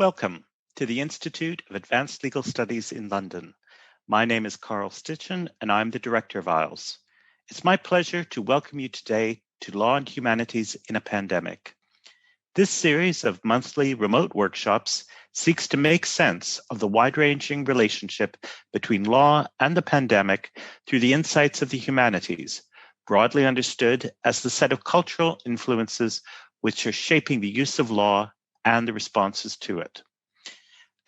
Welcome to the Institute of Advanced Legal Studies in London. My name is Carl Stitchen, and I'm the Director of IELTS. It's my pleasure to welcome you today to Law and Humanities in a Pandemic. This series of monthly remote workshops seeks to make sense of the wide-ranging relationship between law and the pandemic through the insights of the humanities, broadly understood as the set of cultural influences which are shaping the use of law and the responses to it.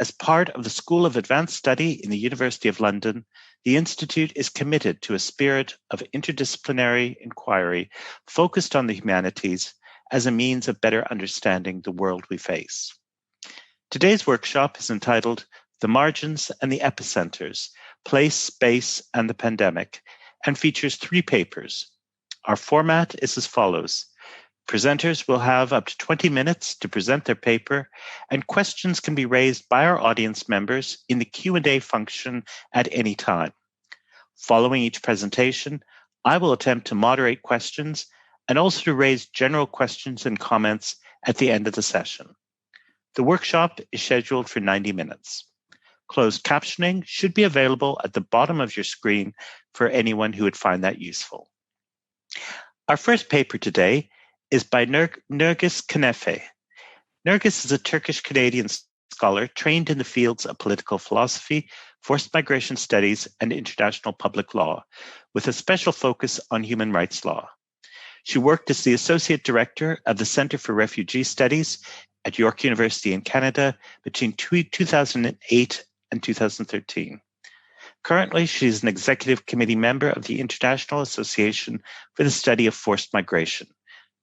As part of the School of Advanced Study in the University of London, the Institute is committed to a spirit of interdisciplinary inquiry focused on the humanities as a means of better understanding the world we face. Today's workshop is entitled The Margins and the Epicenters, Place, Space, and the Pandemic, and features 3 papers. Our format is as follows. Presenters will have up to 20 minutes to present their paper, and questions can be raised by our audience members in the Q&A function at any time. Following each presentation, I will attempt to moderate questions and also to raise general questions and comments at the end of the session. The workshop is scheduled for 90 minutes. Closed captioning should be available at the bottom of your screen for anyone who would find that useful. Our first paper today is by Nergis Kanefe. Nergis is a Turkish-Canadian scholar trained in the fields of political philosophy, forced migration studies, and international public law, with a special focus on human rights law. She worked as the Associate Director of the Centre for Refugee Studies at York University in Canada between 2008 and 2013. Currently, she is an Executive Committee member of the International Association for the Study of Forced Migration.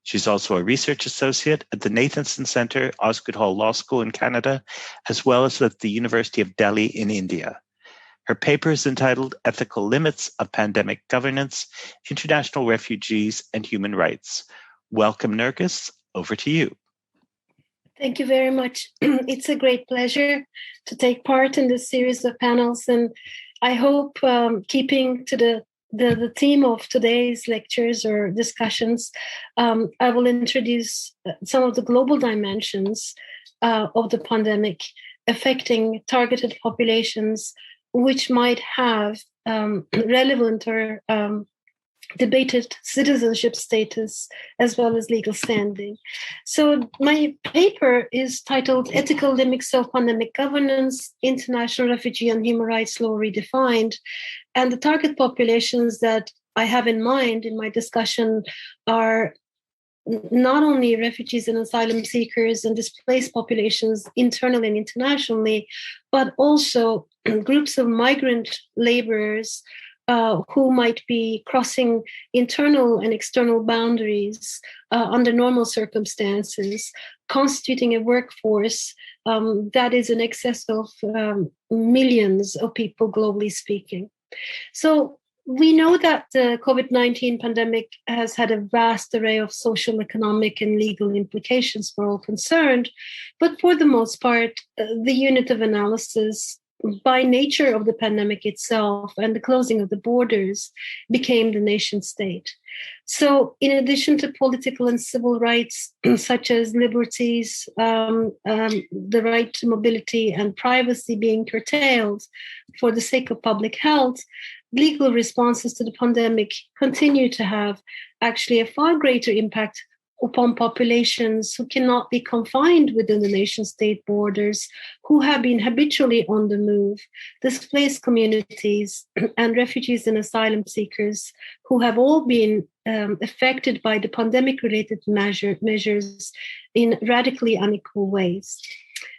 She's also a research associate at the Nathanson Centre, Osgoode Hall Law School in Canada, as well as at the University of Delhi in India. Her paper is entitled Ethical Limits of Pandemic Governance, International Refugees and Human Rights. Welcome, Nergis. Over to you. Thank you very much. It's a great pleasure to take part in this series of panels, and I hope keeping to the theme of today's lectures or discussions, I will introduce some of the global dimensions of the pandemic affecting targeted populations, which might have relevant or debated citizenship status as well as legal standing. So my paper is titled Ethical Limits of Pandemic Governance, International Refugee and Human Rights Law Redefined. And the target populations that I have in mind in my discussion are not only refugees and asylum seekers and displaced populations internally and internationally, but also groups of migrant laborers who might be crossing internal and external boundaries under normal circumstances, constituting a workforce that is in excess of millions of people globally speaking. So we know that the COVID-19 pandemic has had a vast array of social, economic, and legal implications for all concerned, but for the most part, the unit of analysis by nature of the pandemic itself and the closing of the borders became the nation state. So in addition to political and civil rights, such as liberties, the right to mobility and privacy being curtailed for the sake of public health, legal responses to the pandemic continue to have actually a far greater impact upon populations who cannot be confined within the nation-state borders, who have been habitually on the move, displaced communities, and refugees and asylum seekers who have all been affected by the pandemic-related measures in radically unequal ways.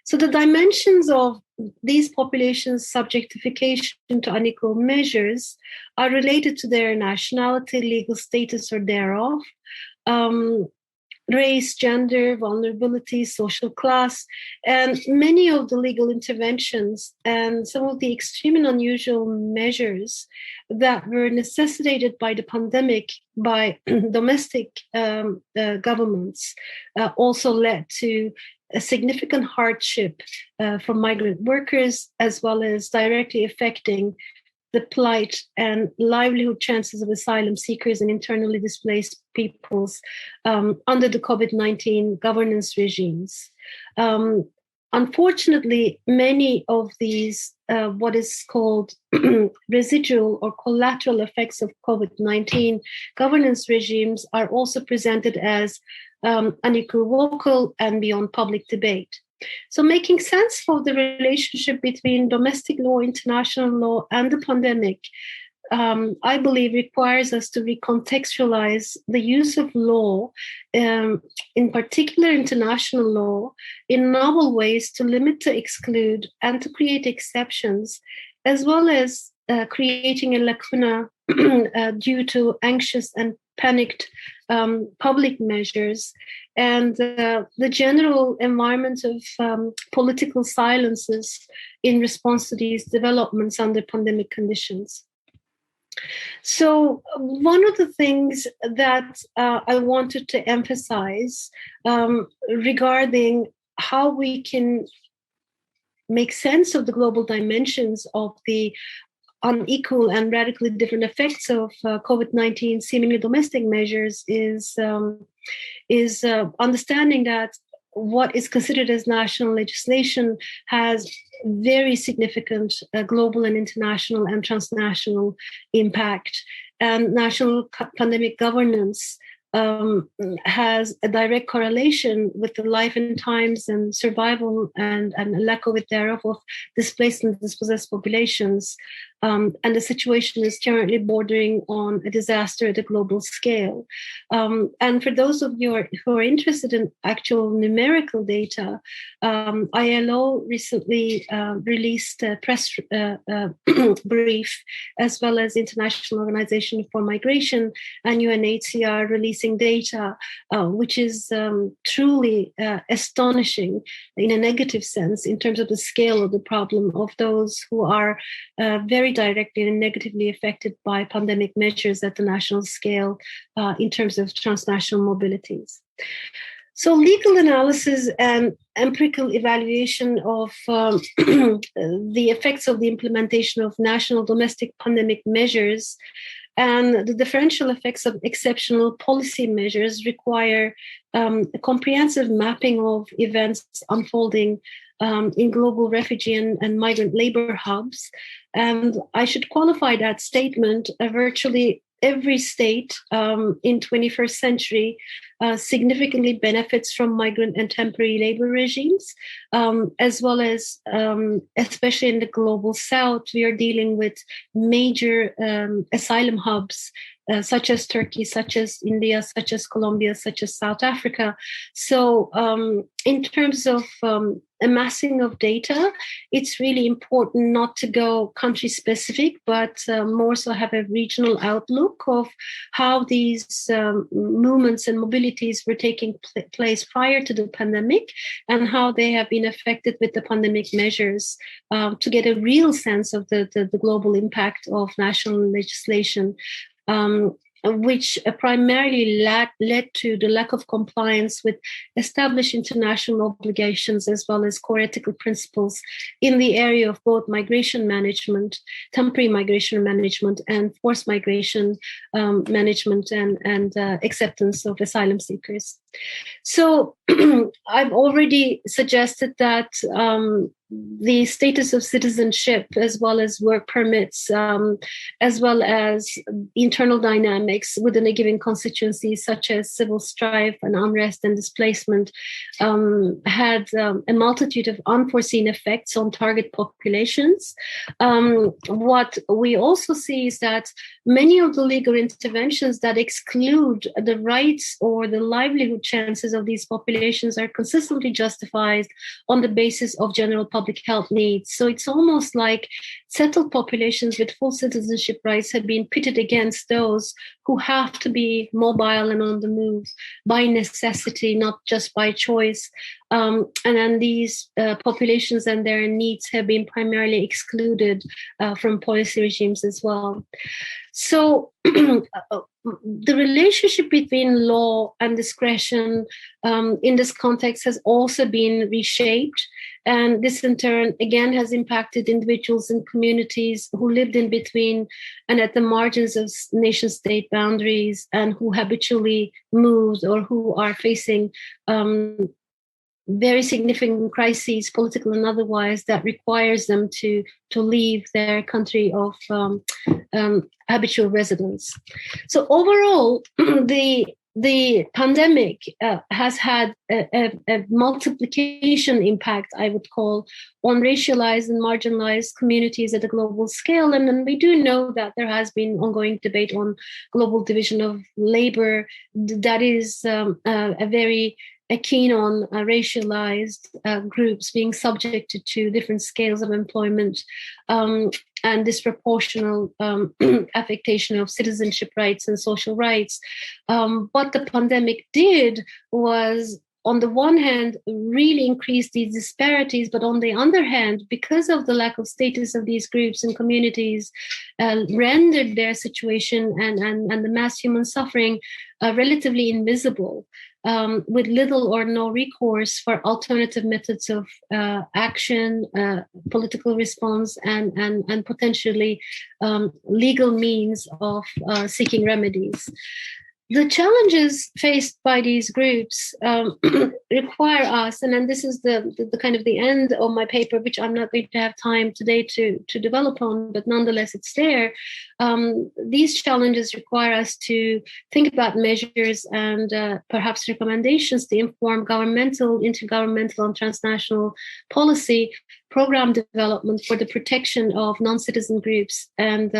So the dimensions of these populations' subjectification to unequal measures are related to their nationality, legal status, or thereof, race, gender, vulnerability, social class, and many of the legal interventions and some of the extreme and unusual measures that were necessitated by the pandemic by domestic governments also led to a significant hardship for migrant workers, as well as directly affecting the plight and livelihood chances of asylum seekers and internally displaced peoples under the COVID-19 governance regimes. Unfortunately, many of these, what is called residual or collateral effects of COVID-19 governance regimes, are also presented as unequivocal and beyond public debate. So making sense of the relationship between domestic law, international law, and the pandemic, I believe, requires us to recontextualize the use of law, in particular international law, in novel ways to limit, to exclude, and to create exceptions, as well as creating a lacuna due to anxious and panicked public measures, and the general environment of political silences in response to these developments under pandemic conditions. So one of the things that I wanted to emphasize regarding how we can make sense of the global dimensions of the unequal and radically different effects of COVID-19 seemingly domestic measures is understanding that what is considered as national legislation has very significant global and international and transnational impact. And national pandemic governance has a direct correlation with the life and times and survival and lack of it thereof of displaced and dispossessed populations. And the situation is currently bordering on a disaster at a global scale. And for those of you who are interested in actual numerical data, ILO recently released a press brief, as well as International Organization for Migration and UNHCR releasing data, which is truly astonishing in a negative sense in terms of the scale of the problem of those who are very directly and negatively affected by pandemic measures at the national scale in terms of transnational mobilities. So legal analysis and empirical evaluation of the effects of the implementation of national domestic pandemic measures and the differential effects of exceptional policy measures require a comprehensive mapping of events unfolding in global refugee and migrant labor hubs. And I should qualify that statement. Virtually every state in 21st century significantly benefits from migrant and temporary labor regimes, as well as, especially in the global south, we are dealing with major asylum hubs, such as Turkey, such as India, such as Colombia, such as South Africa. So in terms of amassing of data, it's really important not to go country specific, but more so have a regional outlook of how these movements and mobilities were taking place prior to the pandemic and how they have been affected with the pandemic measures, to get a real sense of the global impact of national legislation. Which primarily led to the lack of compliance with established international obligations, as well as core ethical principles in the area of both migration management, temporary migration management, and forced migration management and acceptance of asylum seekers. So I've already suggested that the status of citizenship, as well as work permits, as well as internal dynamics within a given constituency, such as civil strife and unrest and displacement, had a multitude of unforeseen effects on target populations. What we also see is that many of the legal interventions that exclude the rights or the livelihood chances of these populations are consistently justified on the basis of general public health needs. So it's almost like settled populations with full citizenship rights have been pitted against those who have to be mobile and on the move by necessity, not just by choice. And then these populations and their needs have been primarily excluded from policy regimes as well. So the relationship between law and discretion in this context has also been reshaped. And this in turn, again, has impacted individuals and communities who lived in between and at the margins of nation-state boundaries and who habitually moved or who are facing very significant crises, political and otherwise, that requires them to leave their country of habitual residence. So overall, the pandemic has had a multiplication impact, I would call, on racialized and marginalized communities at a global scale. And then we do know that there has been ongoing debate on global division of labor that is a very keen on racialized groups being subjected to different scales of employment and disproportional affectation of citizenship rights and social rights. What the pandemic did was, on the one hand, really increase these disparities, but on the other hand, because of the lack of status of these groups and communities, rendered their situation and the mass human suffering relatively invisible. With little or no recourse for alternative methods of action, political response, and potentially legal means of seeking remedies. The challenges faced by these groups require us, and then this is the kind of the end of my paper, which I'm not going to have time today to develop on, but nonetheless it's there. These challenges require us to think about measures and perhaps recommendations to inform governmental, intergovernmental, and transnational policy program development for the protection of non-citizen groups and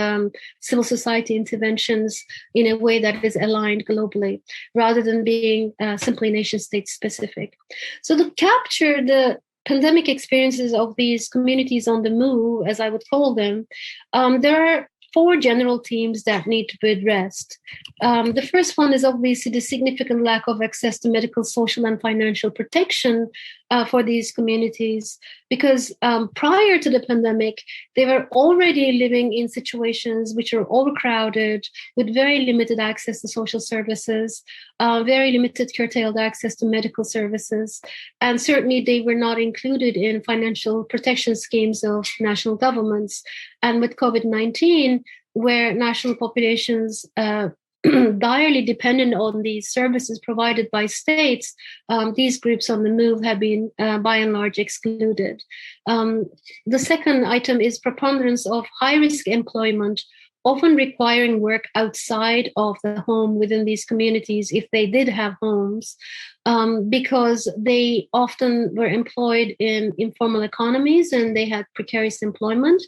civil society interventions in a way that is aligned globally, rather than being simply nation-state specific. So to capture the pandemic experiences of these communities on the move, as I would call them, there are 4 general themes that need to be addressed. The first one is obviously the significant lack of access to medical, social, and financial protection for these communities, because prior to the pandemic, they were already living in situations which are overcrowded, with very limited access to social services, very limited curtailed access to medical services, and certainly they were not included in financial protection schemes of national governments. And with COVID-19, where national populations direly dependent on these services provided by states, these groups on the move have been by and large excluded. The second item is preponderance of high-risk employment, often requiring work outside of the home within these communities if they did have homes, because they often were employed in informal economies and they had precarious employment,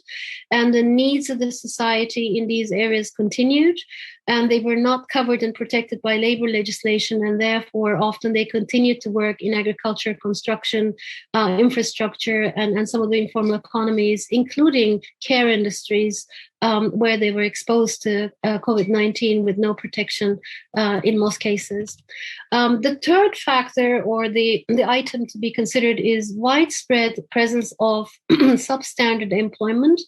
and the needs of the society in these areas continued, and they were not covered and protected by labor legislation, and therefore often they continued to work in agriculture, construction, infrastructure, and some of the informal economies, including care industries, where they were exposed to COVID-19 with no protection in most cases. The third factor, or the item to be considered, is widespread presence of substandard employment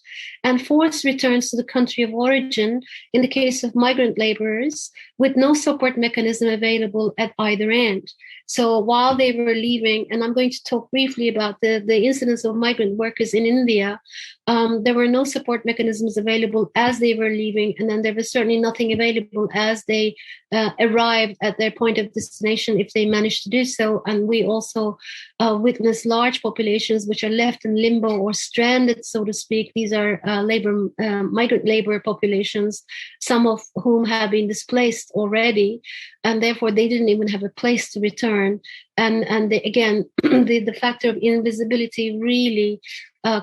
and forced returns to the country of origin in the case of migrant laborers, with no support mechanism available at either end. So while they were leaving, and I'm going to talk briefly about the incidence of migrant workers in India, there were no support mechanisms available as they were leaving, and then there was certainly nothing available as they arrived at their point of destination, if they managed to do so. And we also witness large populations which are left in limbo or stranded, so to speak. These are migrant labor populations, some of whom have been displaced already, and therefore they didn't even have a place to return. And again, the factor of invisibility really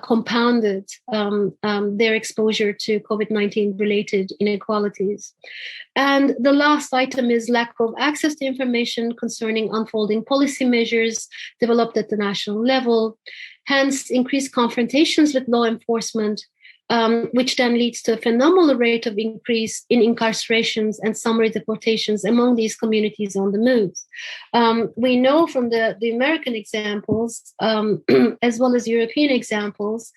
compounded their exposure to COVID-19 related inequalities. And the last item is lack of access to information concerning unfolding policy measures developed at the national level, hence increased confrontations with law enforcement, which then leads to a phenomenal rate of increase in incarcerations and summary deportations among these communities on the move. We know from the American examples, as well as European examples,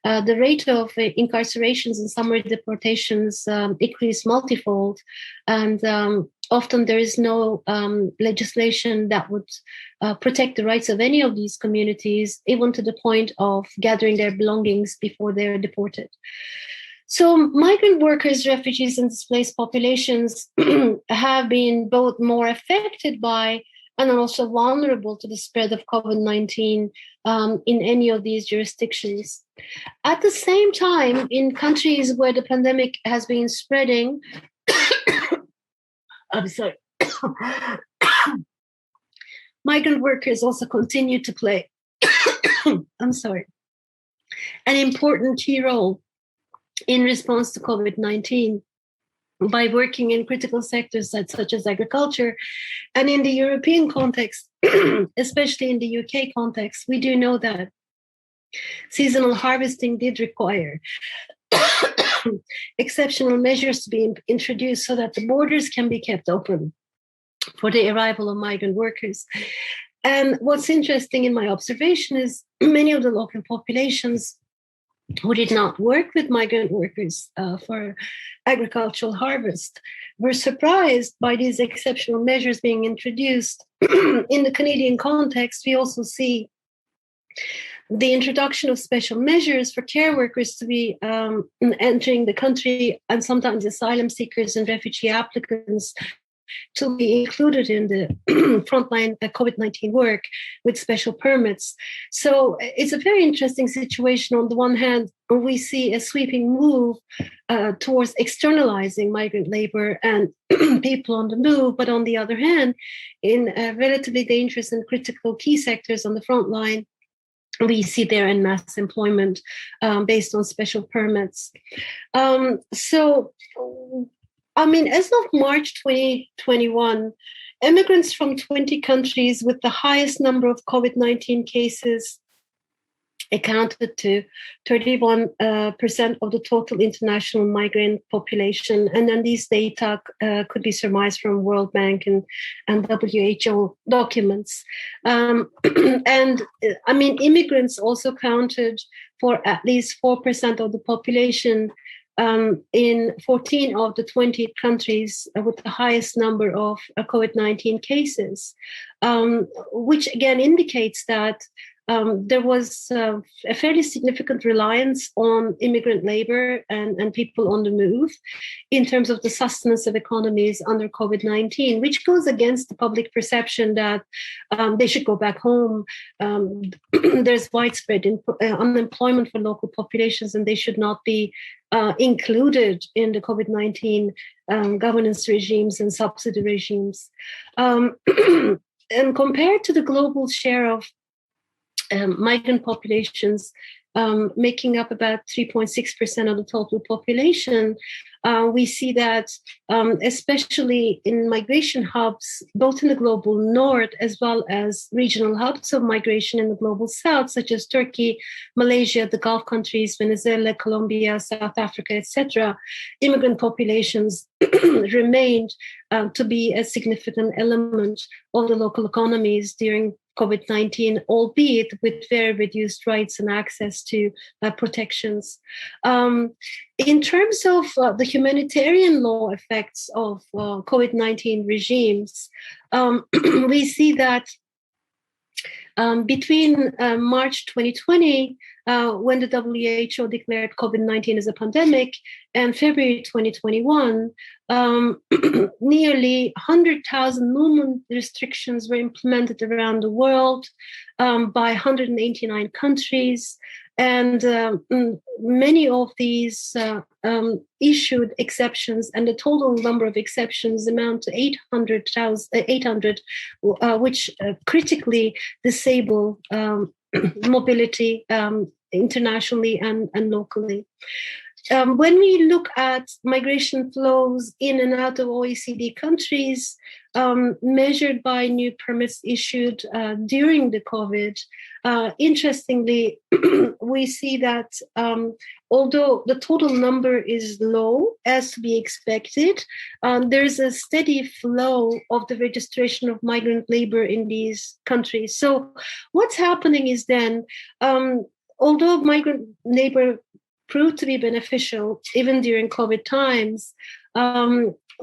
the rate of incarcerations and summary deportations increased multifold, and often there is no legislation that would protect the rights of any of these communities, even to the point of gathering their belongings before they're deported. So migrant workers, refugees, and displaced populations have been both more affected by and are also vulnerable to the spread of COVID-19 in any of these jurisdictions. At the same time, in countries where the pandemic has been spreading, I'm sorry, migrant workers also continue to play, I'm sorry, an important key role in response to COVID-19 by working in critical sectors such as agriculture. And in the European context, especially in the UK context, we do know that seasonal harvesting did require exceptional measures to be introduced so that the borders can be kept open for the arrival of migrant workers. And what's interesting in my observation is many of the local populations who did not work with migrant workers for agricultural harvest were surprised by these exceptional measures being introduced. In the Canadian context, we also see the introduction of special measures for care workers to be entering the country, and sometimes asylum seekers and refugee applicants to be included in the frontline COVID-19 work with special permits. So it's a very interesting situation. On the one hand, we see a sweeping move towards externalizing migrant labor and people on the move. But on the other hand, in relatively dangerous and critical key sectors on the front line, we see there in mass employment based on special permits. As of March 2021, immigrants from 20 countries with the highest number of COVID-19 cases accounted to 31% of the total international migrant population. And then these data could be surmised from World Bank and WHO documents. Immigrants also counted for at least 4% of the population in 14 of the 20 countries with the highest number of COVID-19 cases, which again indicates that there was a fairly significant reliance on immigrant labor and people on the move in terms of the sustenance of economies under COVID-19, which goes against the public perception that they should go back home. There's widespread unemployment for local populations, and they should not be included in the COVID-19 governance regimes and subsidy regimes. And compared to the global share of migrant populations making up about 3.6% of the total population, we see that especially in migration hubs, both in the global north as well as regional hubs of migration in the global south, such as Turkey, Malaysia, the Gulf countries, Venezuela, Colombia, South Africa, etc., immigrant populations remained to be a significant element of the local economies during COVID-19, albeit with very reduced rights and access to protections. In terms of the humanitarian law effects of COVID-19 regimes, we see that between March 2020, when the WHO declared COVID-19 as a pandemic, and February 2021, nearly 100,000 movement restrictions were implemented around the world by 189 countries. And many of these issued exceptions, and the total number of exceptions amount to 800, which critically disable mobility internationally and locally. When we look at migration flows in and out of OECD countries, measured by new permits issued during the COVID, interestingly, we see that although the total number is low, as to be expected, there's a steady flow of the registration of migrant labor in these countries. So what's happening is then, although migrant labor proved to be beneficial even during COVID times,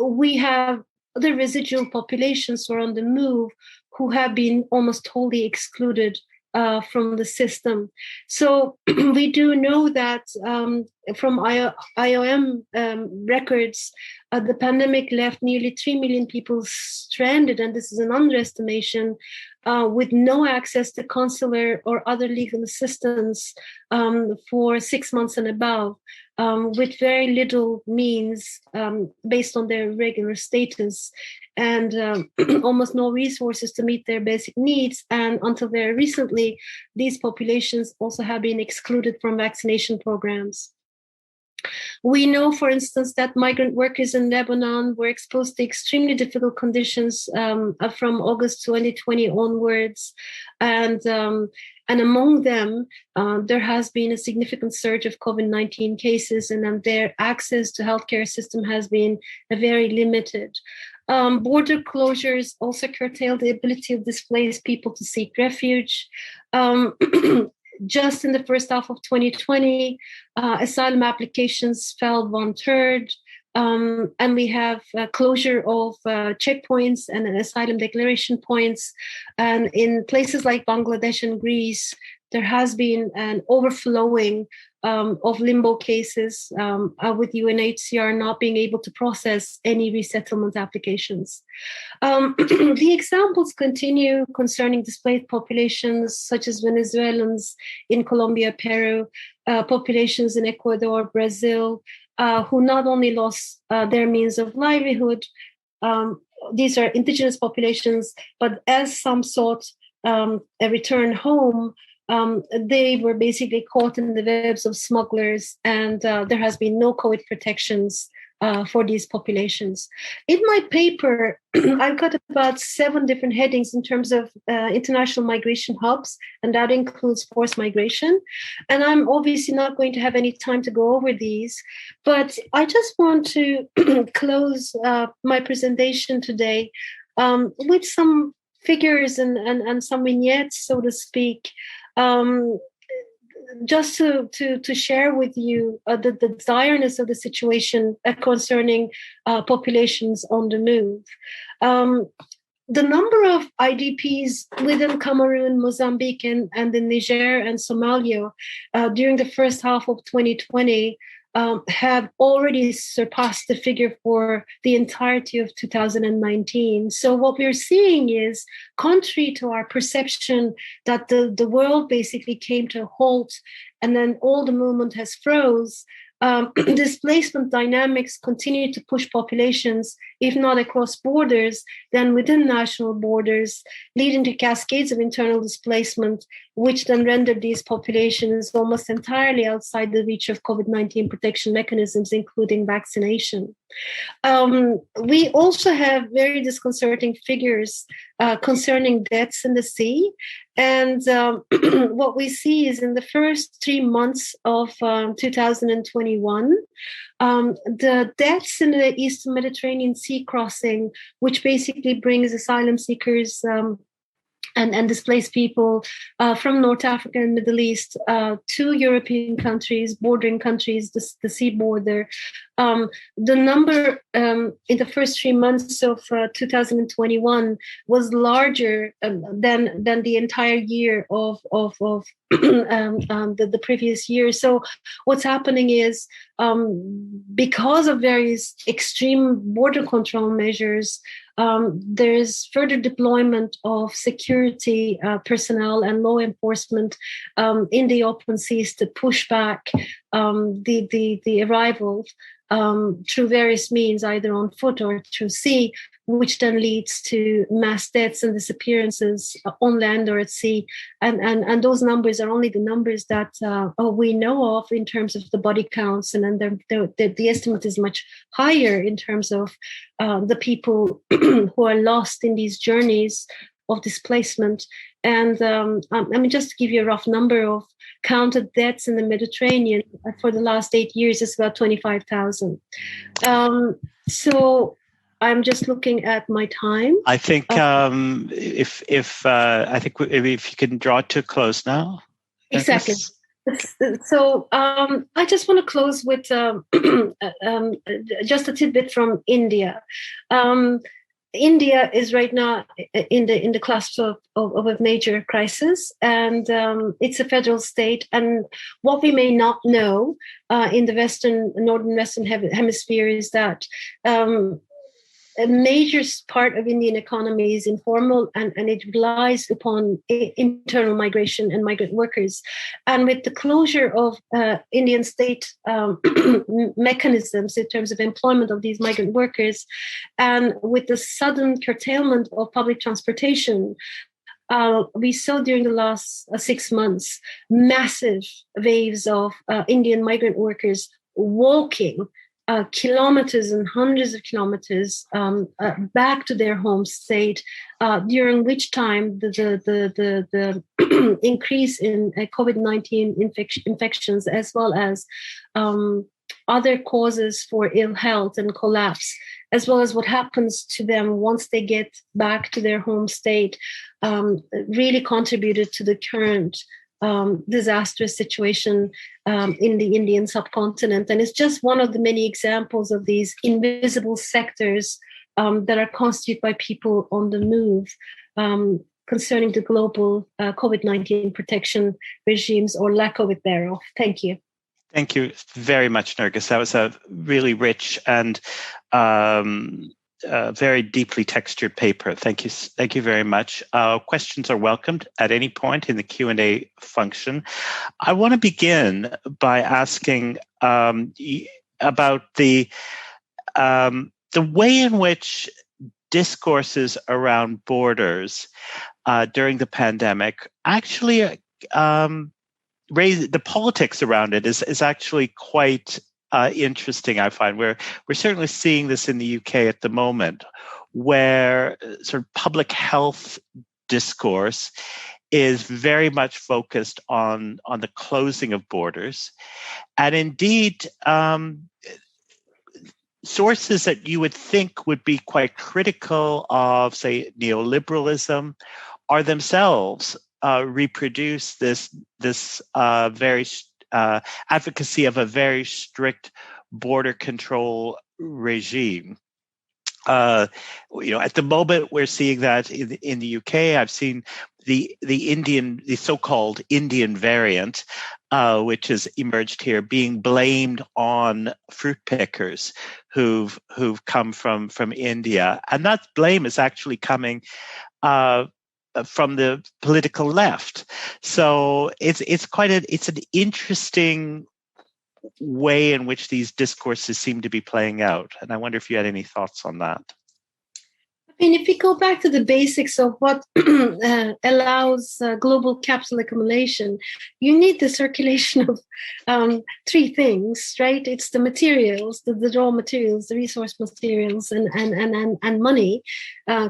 we have the residual populations who are on the move who have been almost wholly excluded from the system. So we do know that from IOM records, the pandemic left nearly 3 million people stranded, and this is an underestimation, with no access to consular or other legal assistance for 6 months and above, with very little means based on their regular status, and almost no resources to meet their basic needs. And until very recently, these populations also have been excluded from vaccination programs. We know, for instance, that migrant workers in Lebanon were exposed to extremely difficult conditions from August 2020 onwards. And among them, there has been a significant surge of COVID-19 cases, and then their access to healthcare system has been very limited. Border closures also curtailed the ability of displaced people to seek refuge. Just in the first half of 2020, asylum applications fell 1/3, and we have closure of checkpoints and asylum declaration points. And in places like Bangladesh and Greece, there has been an overflowing of limbo cases, with UNHCR not being able to process any resettlement applications. The examples continue concerning displaced populations such as Venezuelans in Colombia, Peru, populations in Ecuador, Brazil, who not only lost their means of livelihood, these are indigenous populations, but as some sought a return home, they were basically caught in the webs of smugglers, and there has been no COVID protections for these populations. In my paper, I've got about 7 different headings in terms of international migration hubs, and that includes forced migration. And I'm obviously not going to have any time to go over these, but I just want to close my presentation today with some figures and some vignettes, so to speak, just to share with you the direness of the situation concerning populations on the move. The number of IDPs within Cameroon, Mozambique, and in Niger and Somalia during the first half of 2020 have already surpassed the figure for the entirety of 2019. So what we're seeing is, contrary to our perception that the world basically came to a halt and then all the movement has froze, displacement dynamics continue to push populations, if not across borders, then within national borders, leading to cascades of internal displacement, which then rendered these populations almost entirely outside the reach of COVID-19 protection mechanisms, including vaccination. We also have very disconcerting figures concerning deaths in the sea. And what we see is, in the first 3 months of 2021, the deaths in the Eastern Mediterranean Sea crossing, which basically brings asylum seekers and displaced people from North Africa and Middle East to European countries, bordering countries, the sea border. The number in the first 3 months of 2021 was larger than the entire year of the previous year. So what's happening is, because of various extreme border control measures, there is further deployment of security personnel and law enforcement in the open seas to push back the arrival through various means, either on foot or through sea, which then leads to mass deaths and disappearances on land or at sea. And those numbers are only the numbers that we know of in terms of the body counts. And then the estimate is much higher in terms of the people who are lost in these journeys of displacement. And I mean, just to give you a rough number of counted deaths in the Mediterranean for the last 8 years, is about 25,000. So I'm just looking at my time. I think if you can draw it to a close now. Exactly. So I just want to close with just a tidbit from India. India is right now in the cusp of a major crisis, and it's a federal state. And what we may not know in the northern Western hemisphere is that a major part of Indian economy is informal, and it relies upon internal migration and migrant workers. And with the closure of Indian state mechanisms in terms of employment of these migrant workers, and with the sudden curtailment of public transportation, we saw during the last 6 months massive waves of Indian migrant workers walking kilometers and hundreds of kilometers back to their home state, during which time the increase in COVID-19 infections, as well as other causes for ill health and collapse, as well as what happens to them once they get back to their home state, really contributed to the current disastrous situation in the Indian subcontinent. And it's just one of the many examples of these invisible sectors that are constituted by people on the move concerning the global COVID-19 protection regimes or lack of it thereof. Thank you. Thank you very much, Nergis. That was a really rich and very deeply textured paper. Thank you very much. Questions are welcomed at any point in the Q&A function. I want to begin by asking about the way in which discourses around borders during the pandemic actually the politics around it is actually quite interesting. I find we're certainly seeing this in the UK at the moment, where sort of public health discourse is very much focused on the closing of borders, and indeed sources that you would think would be quite critical of, say, neoliberalism, are themselves reproduce this very advocacy of a very strict border control regime. At the moment we're seeing that in the UK. I've seen the so-called Indian variant, which has emerged here, being blamed on fruit pickers who've come from India, and that blame is actually coming from the political left. So it's an interesting way in which these discourses seem to be playing out. And I wonder if you had any thoughts on that. I mean, if we go back to the basics of what allows global capital accumulation, you need the circulation of three things, right? It's the materials, the raw materials, the resource materials, and money,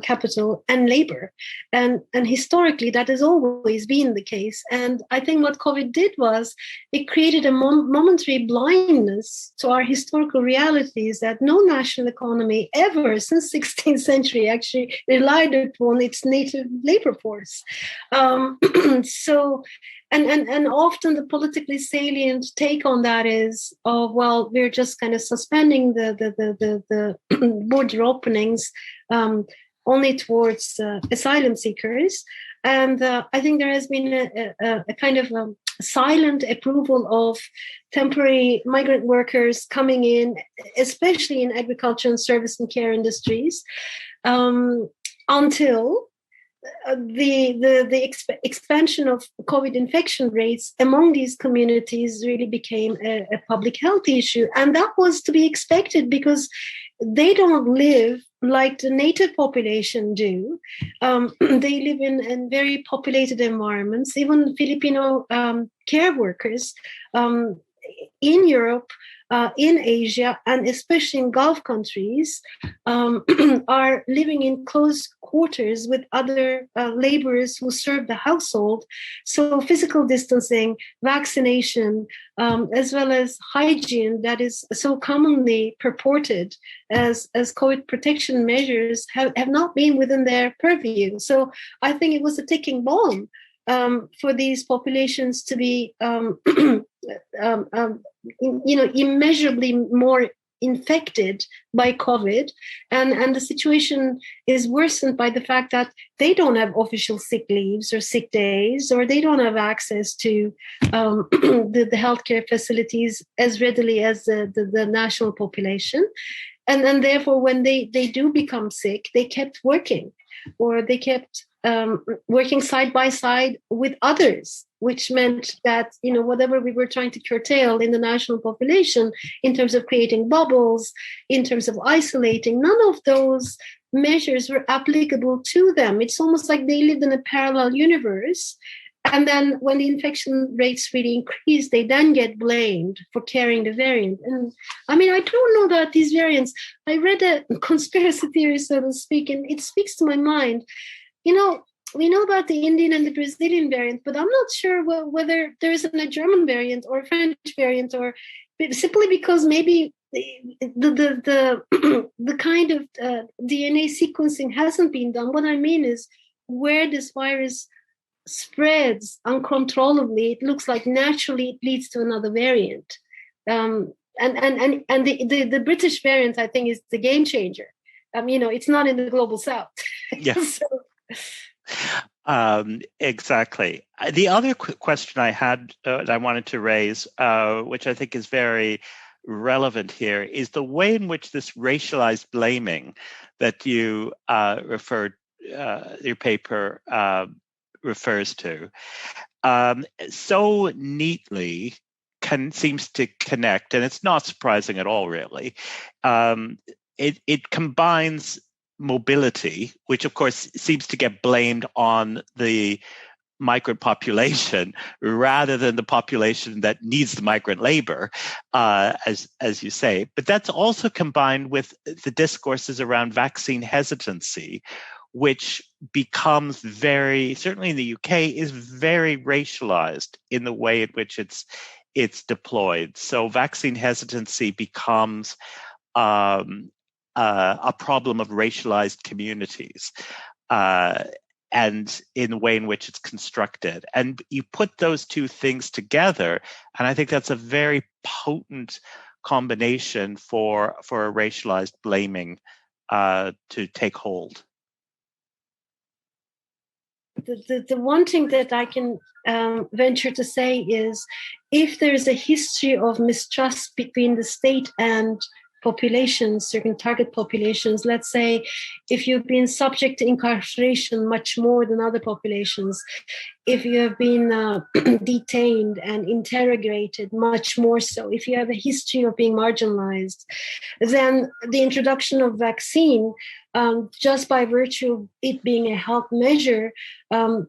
capital, and labor. And historically, that has always been the case. And I think what COVID did was it created a momentary blindness to our historical realities that no national economy ever since 16th century actually relied upon its native labor force. So, and often the politically salient take on that is, oh, well, we're just kind of suspending the border openings only towards asylum seekers. And I think there has been a kind of silent approval of temporary migrant workers coming in, especially in agriculture and service and care industries, until the expansion of COVID infection rates among these communities really became a public health issue. And that was to be expected because they don't live like the native population do. They live in very populated environments. Even Filipino care workers in Europe, in Asia, and especially in Gulf countries, are living in close quarters with other laborers who serve the household. So physical distancing, vaccination, as well as hygiene that is so commonly purported as COVID protection measures have not been within their purview. So I think it was a ticking bomb for these populations to be, immeasurably more infected by COVID, and the situation is worsened by the fact that they don't have official sick leaves or sick days, or they don't have access to the healthcare facilities as readily as the national population. And therefore, when they do become sick, they kept working, or they kept working side by side with others, which meant that, whatever we were trying to curtail in the national population in terms of creating bubbles, in terms of isolating, none of those measures were applicable to them. It's almost like they lived in a parallel universe. And then when the infection rates really increase, they then get blamed for carrying the variant. And I mean, I don't know that these variants, I read a conspiracy theory, so to speak, and it speaks to my mind. We know about the Indian and the Brazilian variant, but I'm not sure whether there isn't a German variant or a French variant, or simply because maybe the kind of DNA sequencing hasn't been done. What I mean is, where this virus spreads uncontrollably, it looks like naturally it leads to another variant. And the British variant, I think, is the game changer. It's not in the global south. Yeah. Exactly. The other question I had that I wanted to raise, which I think is very relevant here, is the way in which this racialized blaming that you referred, your paper refers to, so neatly seems to connect, and it's not surprising at all, really. It combines mobility, which of course seems to get blamed on the migrant population rather than the population that needs the migrant labor, as you say. But that's also combined with the discourses around vaccine hesitancy, which becomes certainly in the UK, is very racialized in the way in which it's deployed. So vaccine hesitancy becomes a problem of racialized communities, and in the way in which it's constructed. And you put those two things together, and I think that's a very potent combination for a racialized blaming to take hold. The one thing that I can venture to say is, if there is a history of mistrust between the state and populations, certain target populations, let's say if you've been subject to incarceration much more than other populations, if you have been detained and interrogated much more so, if you have a history of being marginalized, then the introduction of vaccine, just by virtue of it being a health measure,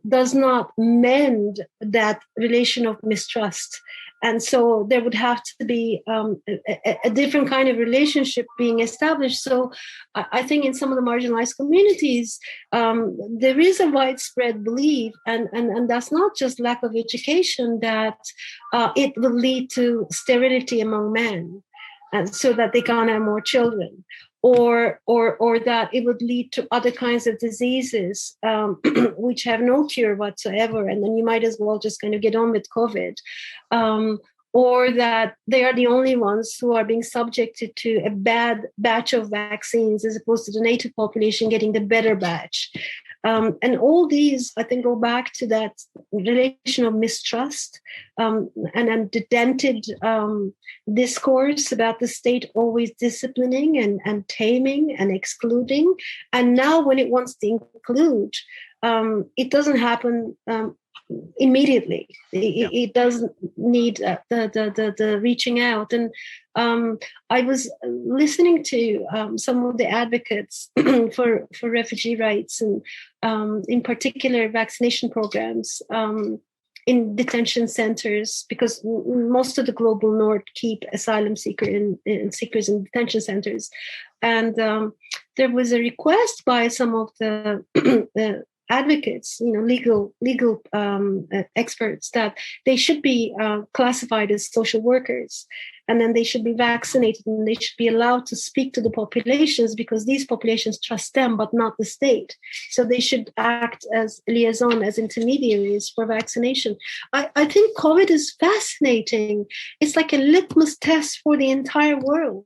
does not mend that relation of mistrust. And so there would have to be a different kind of relationship being established. So I think in some of the marginalized communities, there is a widespread belief, and that's not just lack of education, that it will lead to sterility among men, and so that they can't have more children. Or that it would lead to other kinds of diseases which have no cure whatsoever, and then you might as well just kind of get on with COVID. Or that they are the only ones who are being subjected to a bad batch of vaccines, as opposed to the native population getting the better batch. And all these, I think, go back to that relation of mistrust, and the dented discourse about the state always disciplining and taming and excluding. And now when it wants to include, it doesn't happen immediately. It doesn't need the reaching out. And I was listening to some of the advocates for refugee rights, and in particular vaccination programs in detention centers, because most of the global north keep asylum seekers in detention centers. And there was a request by some of the advocates, legal experts, that they should be classified as social workers, and then they should be vaccinated, and they should be allowed to speak to the populations, because these populations trust them but not the state. So they should act as liaison, as intermediaries for vaccination. I think COVID is fascinating. It's like a litmus test for the entire world.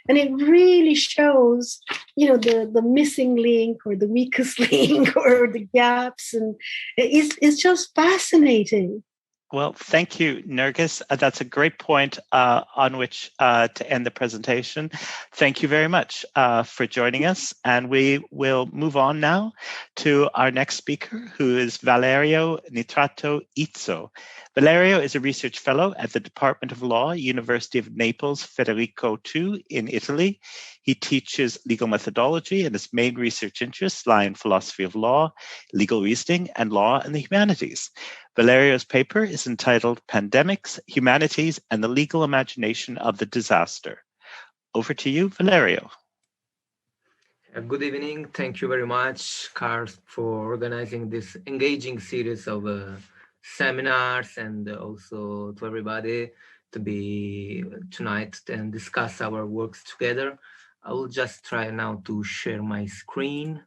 And it really shows, the missing link or the weakest link or the gaps. And it's just fascinating. Well, thank you, Nergis. That's a great point on which to end the presentation. Thank you very much for joining us. And we will move on now to our next speaker, who is Valerio Nitrato Izzo. Valerio is a research fellow at the Department of Law, University of Naples, Federico II in Italy. He teaches legal methodology, and his main research interests lie in philosophy of law, legal reasoning, and law and the humanities. Valerio's paper is entitled Pandemics, Humanities, and the Legal Imagination of the Disaster. Over to you, Valerio. Good evening. Thank you very much, Carl, for organizing this engaging series of seminars, and also to everybody to be tonight and discuss our works together. I will just try now to share my screen.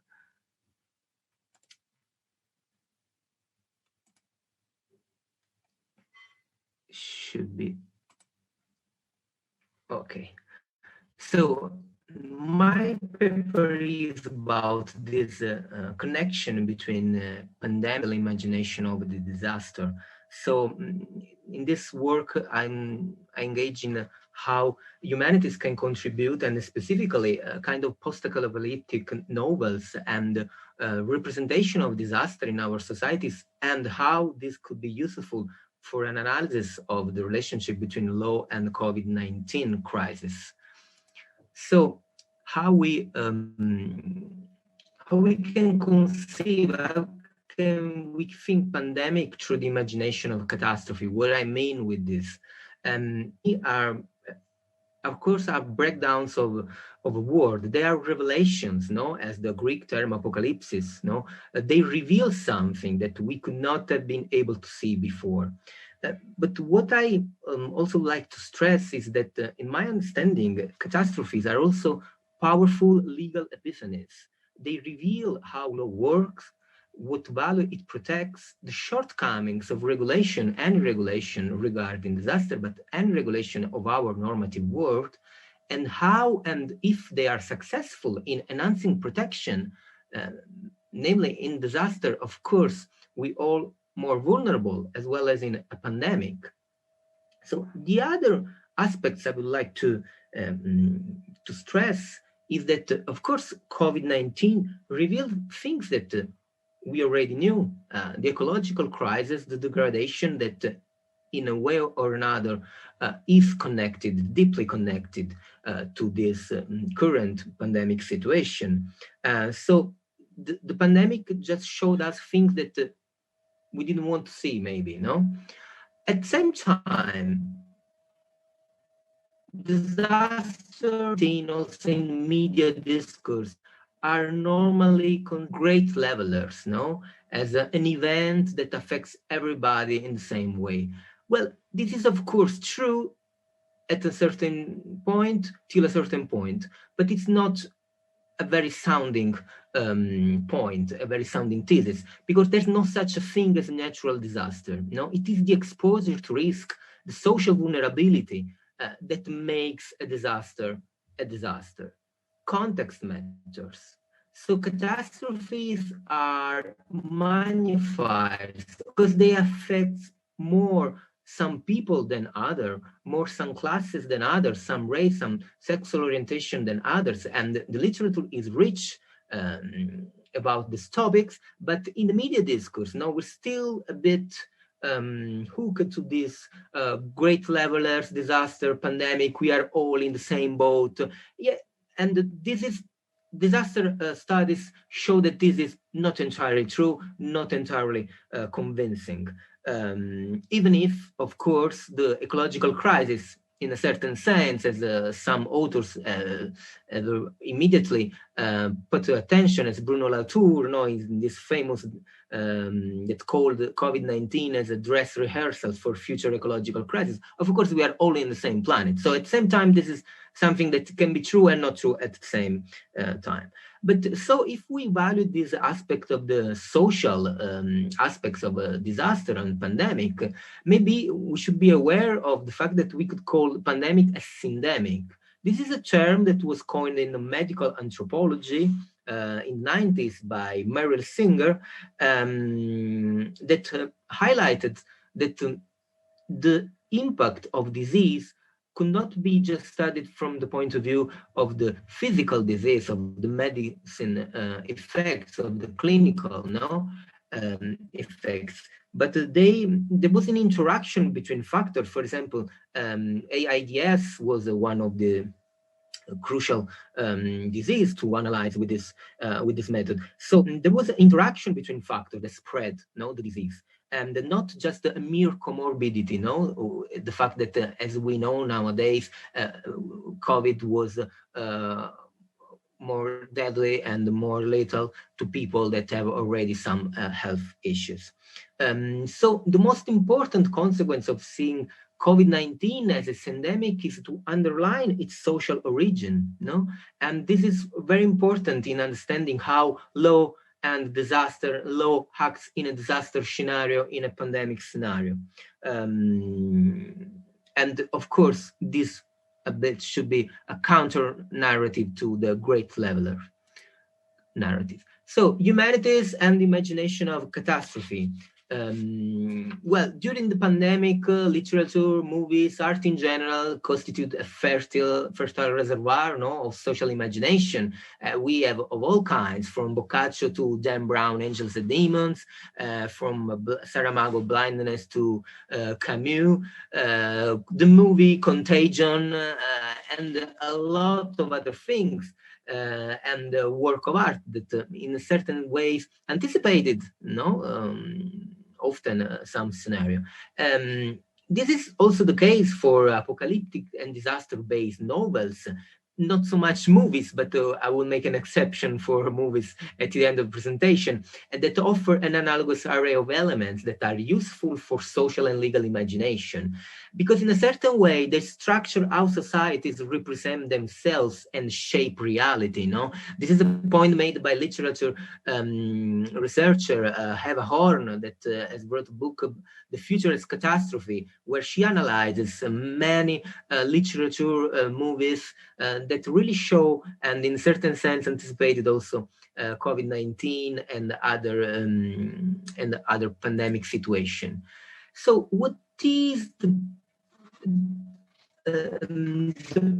Should be okay. So my paper is about this connection between pandemic and imagination of the disaster. So in this work, I'm engaged in how humanities can contribute, and specifically kind of post-apocalyptic novels and representation of disaster in our societies, and how this could be useful for an analysis of the relationship between law and COVID-19 crisis. So how we can conceive, how can we think pandemic through the imagination of catastrophe? What I mean with this, of course, are breakdowns of a word. They are revelations, no? As the Greek term apocalypsis, no? They reveal something that we could not have been able to see before. But what I also like to stress is that, in my understanding, catastrophes are also powerful legal epiphanies. They reveal how law works, what value it protects, the shortcomings of regulation and regulation regarding disaster, but and regulation of our normative world, and how and if they are successful in enhancing protection, namely in disaster, of course, we all more vulnerable, as well as in a pandemic. So the other aspects I would like to stress is that, of course, COVID-19 revealed things that we already knew, the ecological crisis, the degradation that in a way or another is connected, deeply connected to this current pandemic situation. So the pandemic just showed us things that we didn't want to see, maybe, no? At the same time, disaster seen also in media discourse are normally great levelers, no? As an event that affects everybody in the same way. Well, this is of course true at a certain point, till a certain point, but it's not a very sounding point, a very sounding thesis, because there's no such a thing as a natural disaster. No, it is the exposure to risk, the social vulnerability that makes a disaster a disaster. Context matters. So catastrophes are magnifiers because they affect more some people than others, more some classes than others, some race, some sexual orientation than others. And the literature is rich about these topics, but in the media discourse, now we're still a bit hooked to this great levelers, disaster, pandemic, we are all in the same boat. Yeah, and this is disaster studies show that this is not entirely true, not entirely convincing. Even if, of course, the ecological crisis, in a certain sense, as some authors immediately put attention, as Bruno Latour, in this famous that's called COVID-19 as a dress rehearsal for future ecological crisis. Of course, we are all in the same planet. So at the same time, this is something that can be true and not true at the same time. But so if we value this aspect of the social aspects of a disaster and pandemic, maybe we should be aware of the fact that we could call pandemic a syndemic, This is a term that was coined in the medical anthropology in the 90s by Meryl Singer, that highlighted that the impact of disease could not be just studied from the point of view of the physical disease, of the medicine effects, of the clinical effects, but there was an interaction between factors. For example, AIDS was one of the crucial disease to analyze with this method. So there was an interaction between factors that spread the disease, and not just a mere comorbidity. The fact that, as we know nowadays, COVID was more deadly and more lethal to people that have already some health issues. So the most important consequence of seeing COVID-19 as a pandemic is to underline its social origin, and this is very important in understanding how law acts in a disaster scenario, in a pandemic scenario. And of course, this a bit should be a counter narrative to the Great Leveler narrative. So, humanities and the imagination of catastrophe. Well, during the pandemic, literature, movies, art in general constitute a fertile reservoir of social imagination. We have of all kinds, from Boccaccio to Dan Brown, Angels and Demons, from Saramago, Blindness to Camus, the movie Contagion, and a lot of other things. And work of art that in certain ways anticipated often some scenario. This is also the case for apocalyptic and disaster-based novels. Not so much movies, but I will make an exception for movies at the end of the presentation, and that offer an analogous array of elements that are useful for social and legal imagination. Because in a certain way, they structure how societies represent themselves and shape reality. This is a point made by literature researcher Heva Horn, that has wrote a book, The Future as Catastrophe, where she analyzes many literature, movies that really show, and in a certain sense anticipated also, COVID-19 and other pandemic situation. So what is the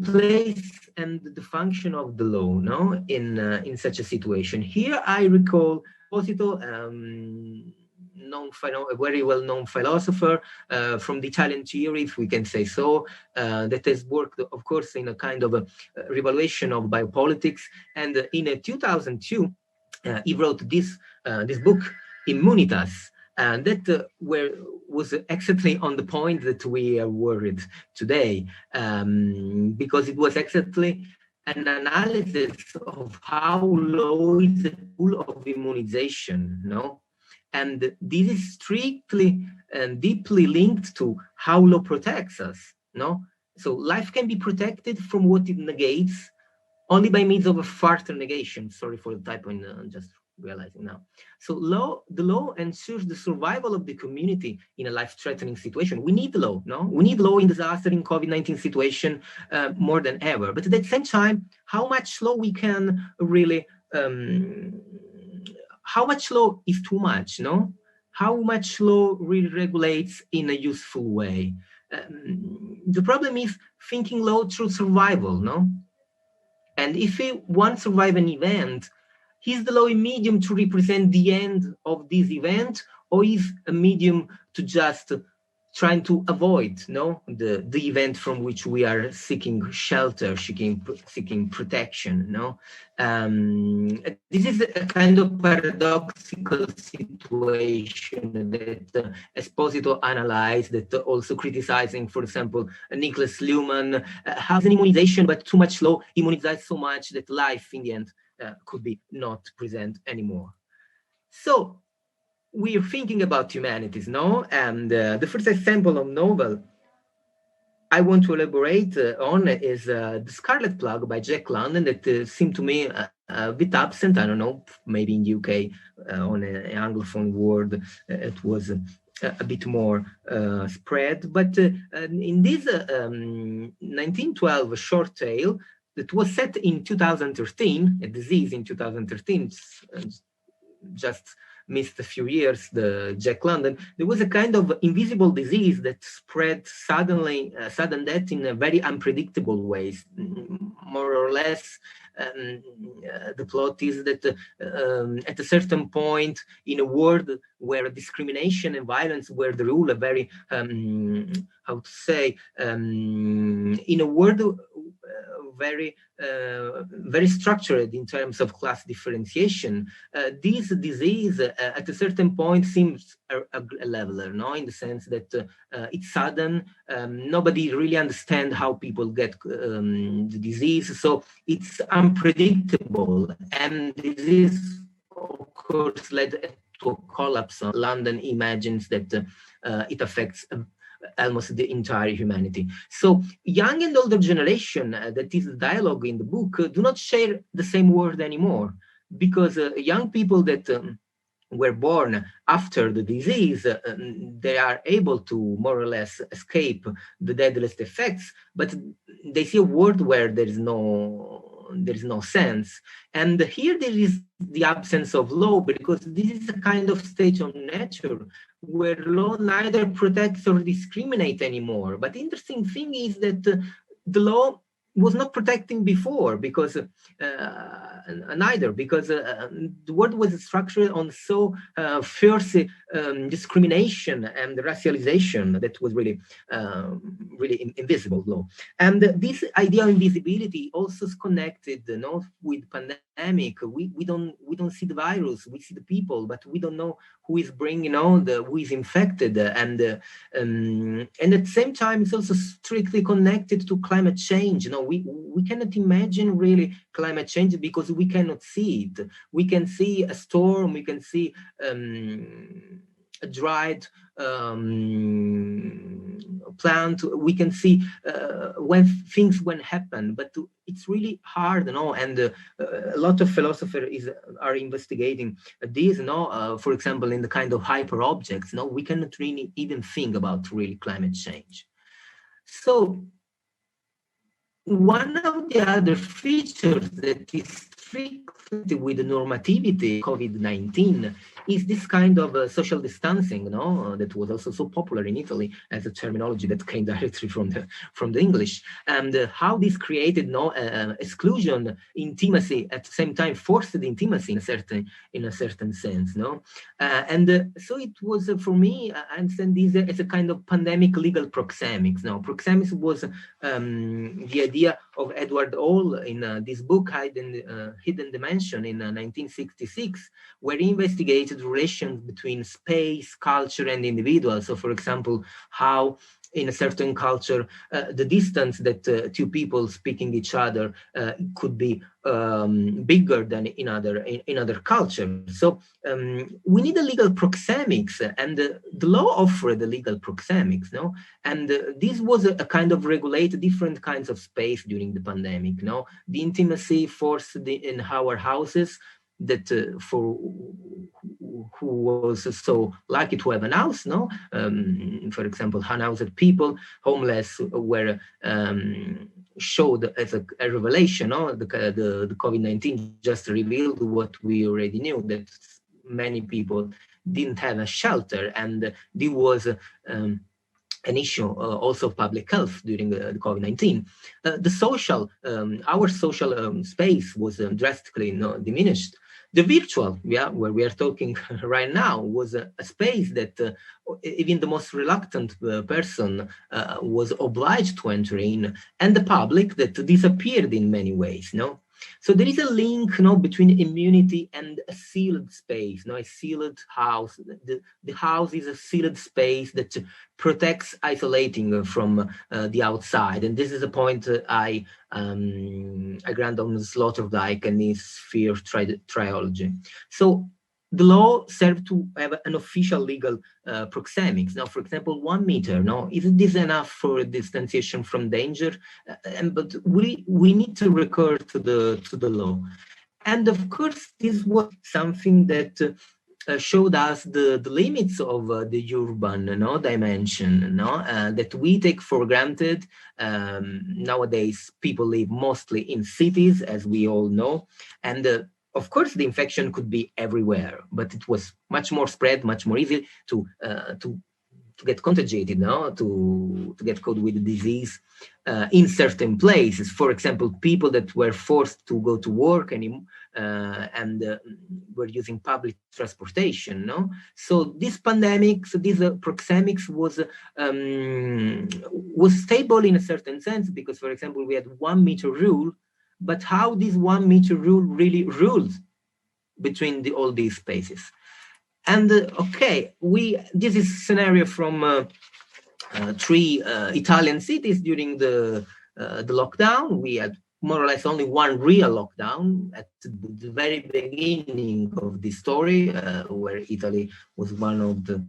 place and the function of the law in such a situation? Here I recall Posito, a very well-known philosopher from the Italian theory, if we can say so, that has worked, of course, in a kind of a revaluation of biopolitics. And in 2002, he wrote this book, Humanities, and that was exactly on the point that we are worried today, because it was exactly an analysis of how law is a tool of immunization, and this is strictly and deeply linked to how law protects us, So life can be protected from what it negates only by means of a further negation. Sorry for the typo, just realizing now. So the law ensures the survival of the community in a life-threatening situation. We need the law, We need law in disaster, in COVID-19 situation more than ever. But at the same time, how much law we can really, how much law is too much, How much law really regulates in a useful way? The problem is thinking law through survival, And if we want to survive an event, is the law a medium to represent the end of this event, or is a medium to just trying to avoid the event from which we are seeking shelter, seeking protection? This is a kind of paradoxical situation that Esposito analyzed, that also criticizing, for example, Nicholas Luhmann, has an immunization, but too much law immunizes so much that life in the end could be not present anymore. So we are thinking about humanities, And the first example of novel I want to elaborate on is The Scarlet Plague by Jack London, that seemed to me a bit absent. I don't know, maybe in UK, on an Anglophone world, it was a bit more spread. But in this 1912 short tale that was set in 2013, a disease in 2013, just missed a few years, the Jack London, there was a kind of invisible disease that spread suddenly, sudden death in a very unpredictable ways. More or less, the plot is that at a certain point in a world where discrimination and violence were the rule, a very, how to say, in a world very structured in terms of class differentiation, this disease at a certain point seems a leveler, no? In the sense that it's sudden, nobody really understands how people get the disease, so it's unpredictable, and this is, of course, led to a collapse. London imagines that it affects almost the entire humanity. So young and older generation, that is the dialogue in the book, do not share the same world anymore, because young people that were born after the disease, they are able to more or less escape the deadliest effects, but they see a world where there is no sense. And here there is the absence of law, because this is a kind of state of nature where law neither protects or discriminates anymore. But the interesting thing is that the law was not protecting before, because neither, because the world was structured on so fierce discrimination and racialization that was really invisible law. And this idea of invisibility also is connected, with pandemic. We don't see the virus, we see the people, but we don't know who is bringing who is infected, and at the same time it's also strictly connected to climate change. We cannot imagine really climate change because we cannot see it. We can see a storm, we can see a dried plant, we can see when things happen, but it's really hard, and a lot of philosophers are investigating this, for example, in the kind of hyper objects, we cannot really even think about really climate change. So one of the other features that is strictly with the normativity of COVID-19 is this kind of social distancing, that was also so popular in Italy as a terminology that came directly from the English, and how this created exclusion, intimacy, at the same time forced intimacy in a certain sense, and so it was for me, I understand this as a kind of pandemic legal proxemics. Proxemics was the idea of Edward Hall in this book, Hidden Dimension, in 1966, where he investigated relations between space, culture, and individual. So, for example, how in a certain culture, the distance that two people speaking each other could be bigger than in other cultures. So we need a legal proxemics, and the law offered the legal proxemics, and this was a kind of regulate different kinds of space during the pandemic. The intimacy forced in our houses, that for who was so lucky to have an house, for example, unhoused people, homeless, were showed as a revelation. The COVID-19 just revealed what we already knew, that many people didn't have a shelter, and there was an issue also of public health during the COVID-19. Our social space was drastically diminished. The virtual, where we are talking right now, was a space that even the most reluctant person was obliged to enter in, and the public that disappeared in many ways. So there is a link between immunity and a sealed space, a sealed house. The house is a sealed space that protects isolating from the outside. And this is a point I grant on Sloterdijk and his sphere triology. So the law served to have an official legal proxemics. Now, for example, 1 meter. Isn't this enough for distanciation from danger? But we need to recur to the law. And of course, this was something that showed us the limits of the urban dimension that we take for granted. Nowadays, people live mostly in cities, as we all know, and of course, the infection could be everywhere, but it was much more spread, much more easy to get contagiated, to get caught with the disease in certain places. For example, people that were forced to go to work and were using public transportation. So this pandemic, so this proxemics was stable in a certain sense because, for example, we had 1 meter rule, but how this 1 meter rule really rules between all these spaces. And okay, this is scenario from 3 Italian cities during the lockdown. We had more or less only 1 real lockdown at the very beginning of the story, where Italy was one of the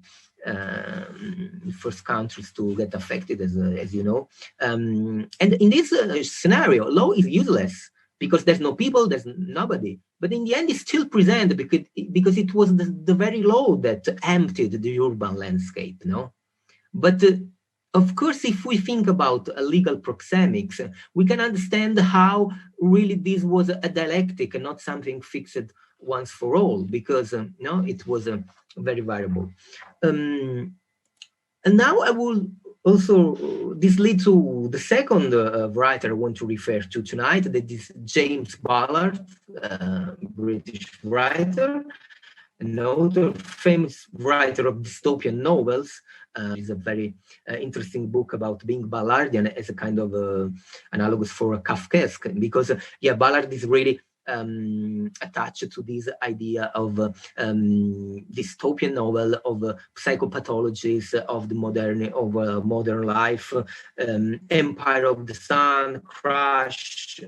first countries to get affected, as you know. And in this scenario, law is useless because there's no people, there's nobody. But in the end, it's still present because it was the very law that emptied the urban landscape, But of course, if we think about legal proxemics, we can understand how really this was a dialectic and not something fixed once for all, because it was very variable. And now I will also, this leads to the second writer I want to refer to tonight, that is James Ballard, British writer, an author, famous writer of dystopian novels. It's a very interesting book about being Ballardian as a kind of analogous for Kafkaesque, because Ballard is really attached to this idea of dystopian novel, of psychopathologies of the modern life, Empire of the Sun, Crash,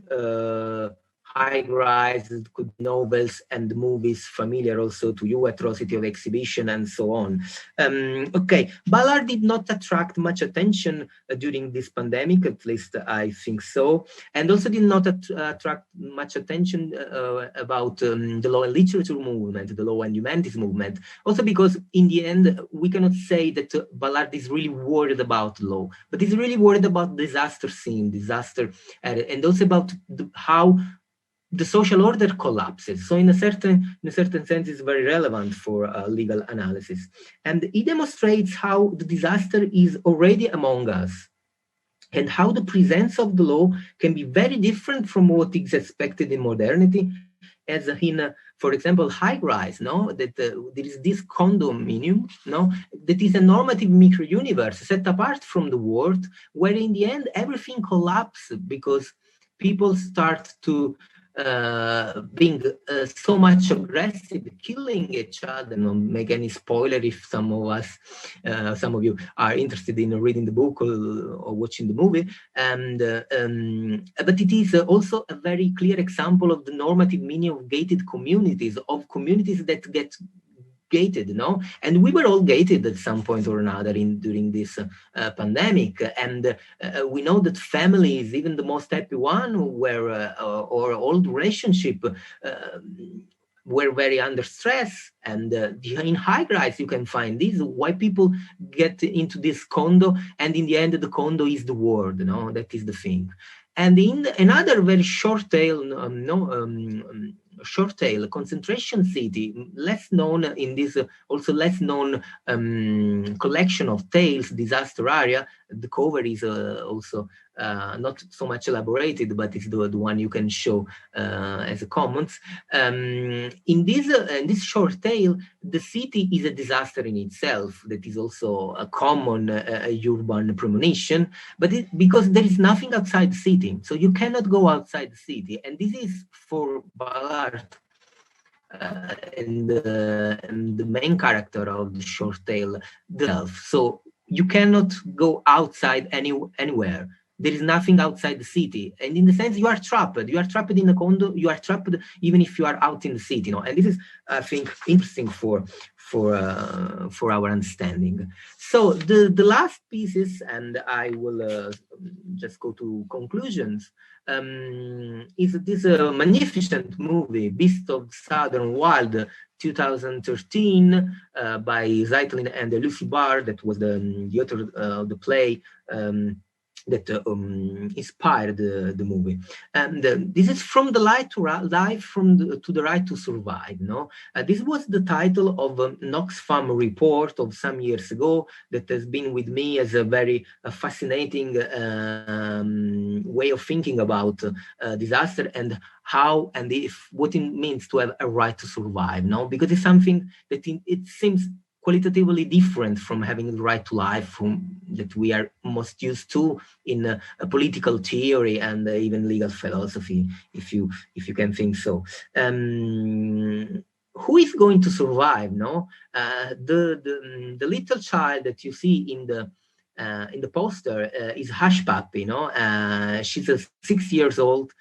High Rise, good novels and movies familiar also to you, Atrocity of Exhibition, and so on. Okay, Ballard did not attract much attention during this pandemic, at least I think so, and also did not attract much attention about the law and literature movement, the law and humanities movement, also because in the end, we cannot say that Ballard is really worried about law, but he's really worried about disaster scene, and also about how the social order collapses. So in a certain sense, it's very relevant for legal analysis. And it demonstrates how the disaster is already among us and how the presence of the law can be very different from what is expected in modernity, as in, for example, High Rise, that there is this condominium, that is a normative micro-universe set apart from the world, where in the end, everything collapses because people start to being so much aggressive, killing each other. Don't make any spoiler if some of you are interested in reading the book or watching the movie. And but it is also a very clear example of the normative meaning of gated communities, of communities that get gated, and we were all gated at some point or another during this pandemic, and we know that families, even the most happy one, were or old relationship were very under stress, and in High Rise you can find this, why people get into this condo, and in the end the condo is the world, that is the thing. And in another very short tale, concentration city, less known in this, also less known collection of tales, Disaster Area. The cover is also not so much elaborated, but it's the one you can show as a comments. In this short tale, the city is a disaster in itself. That is also a common urban premonition, but because there is nothing outside the city, so you cannot go outside the city, and this is for Ballard and the main character of the short tale, so you cannot go outside anywhere. There is nothing outside the city, and in the sense you are trapped. You are trapped in a condo. You are trapped even if you are out in the city. And this is, I think, interesting for our understanding. So the last pieces, and I will just go to conclusions. Is this magnificent movie, Beast of Southern Wild, 2013 by Zeitlin and Lucy Barr, that was the author of the play that inspired the movie. And this is From the Light to Life, to the Right to Survive. No, this was the title of an Oxfam report of some years ago that has been with me as a very fascinating way of thinking about disaster and how and if what it means to have a right to survive. No, because it's something that it seems qualitatively different from having the right to life that we are most used to in political theory and even legal philosophy, if you can think so. Who is going to survive? No, the little child that you see in the poster is Hush Puppy. No, she's a 6 years old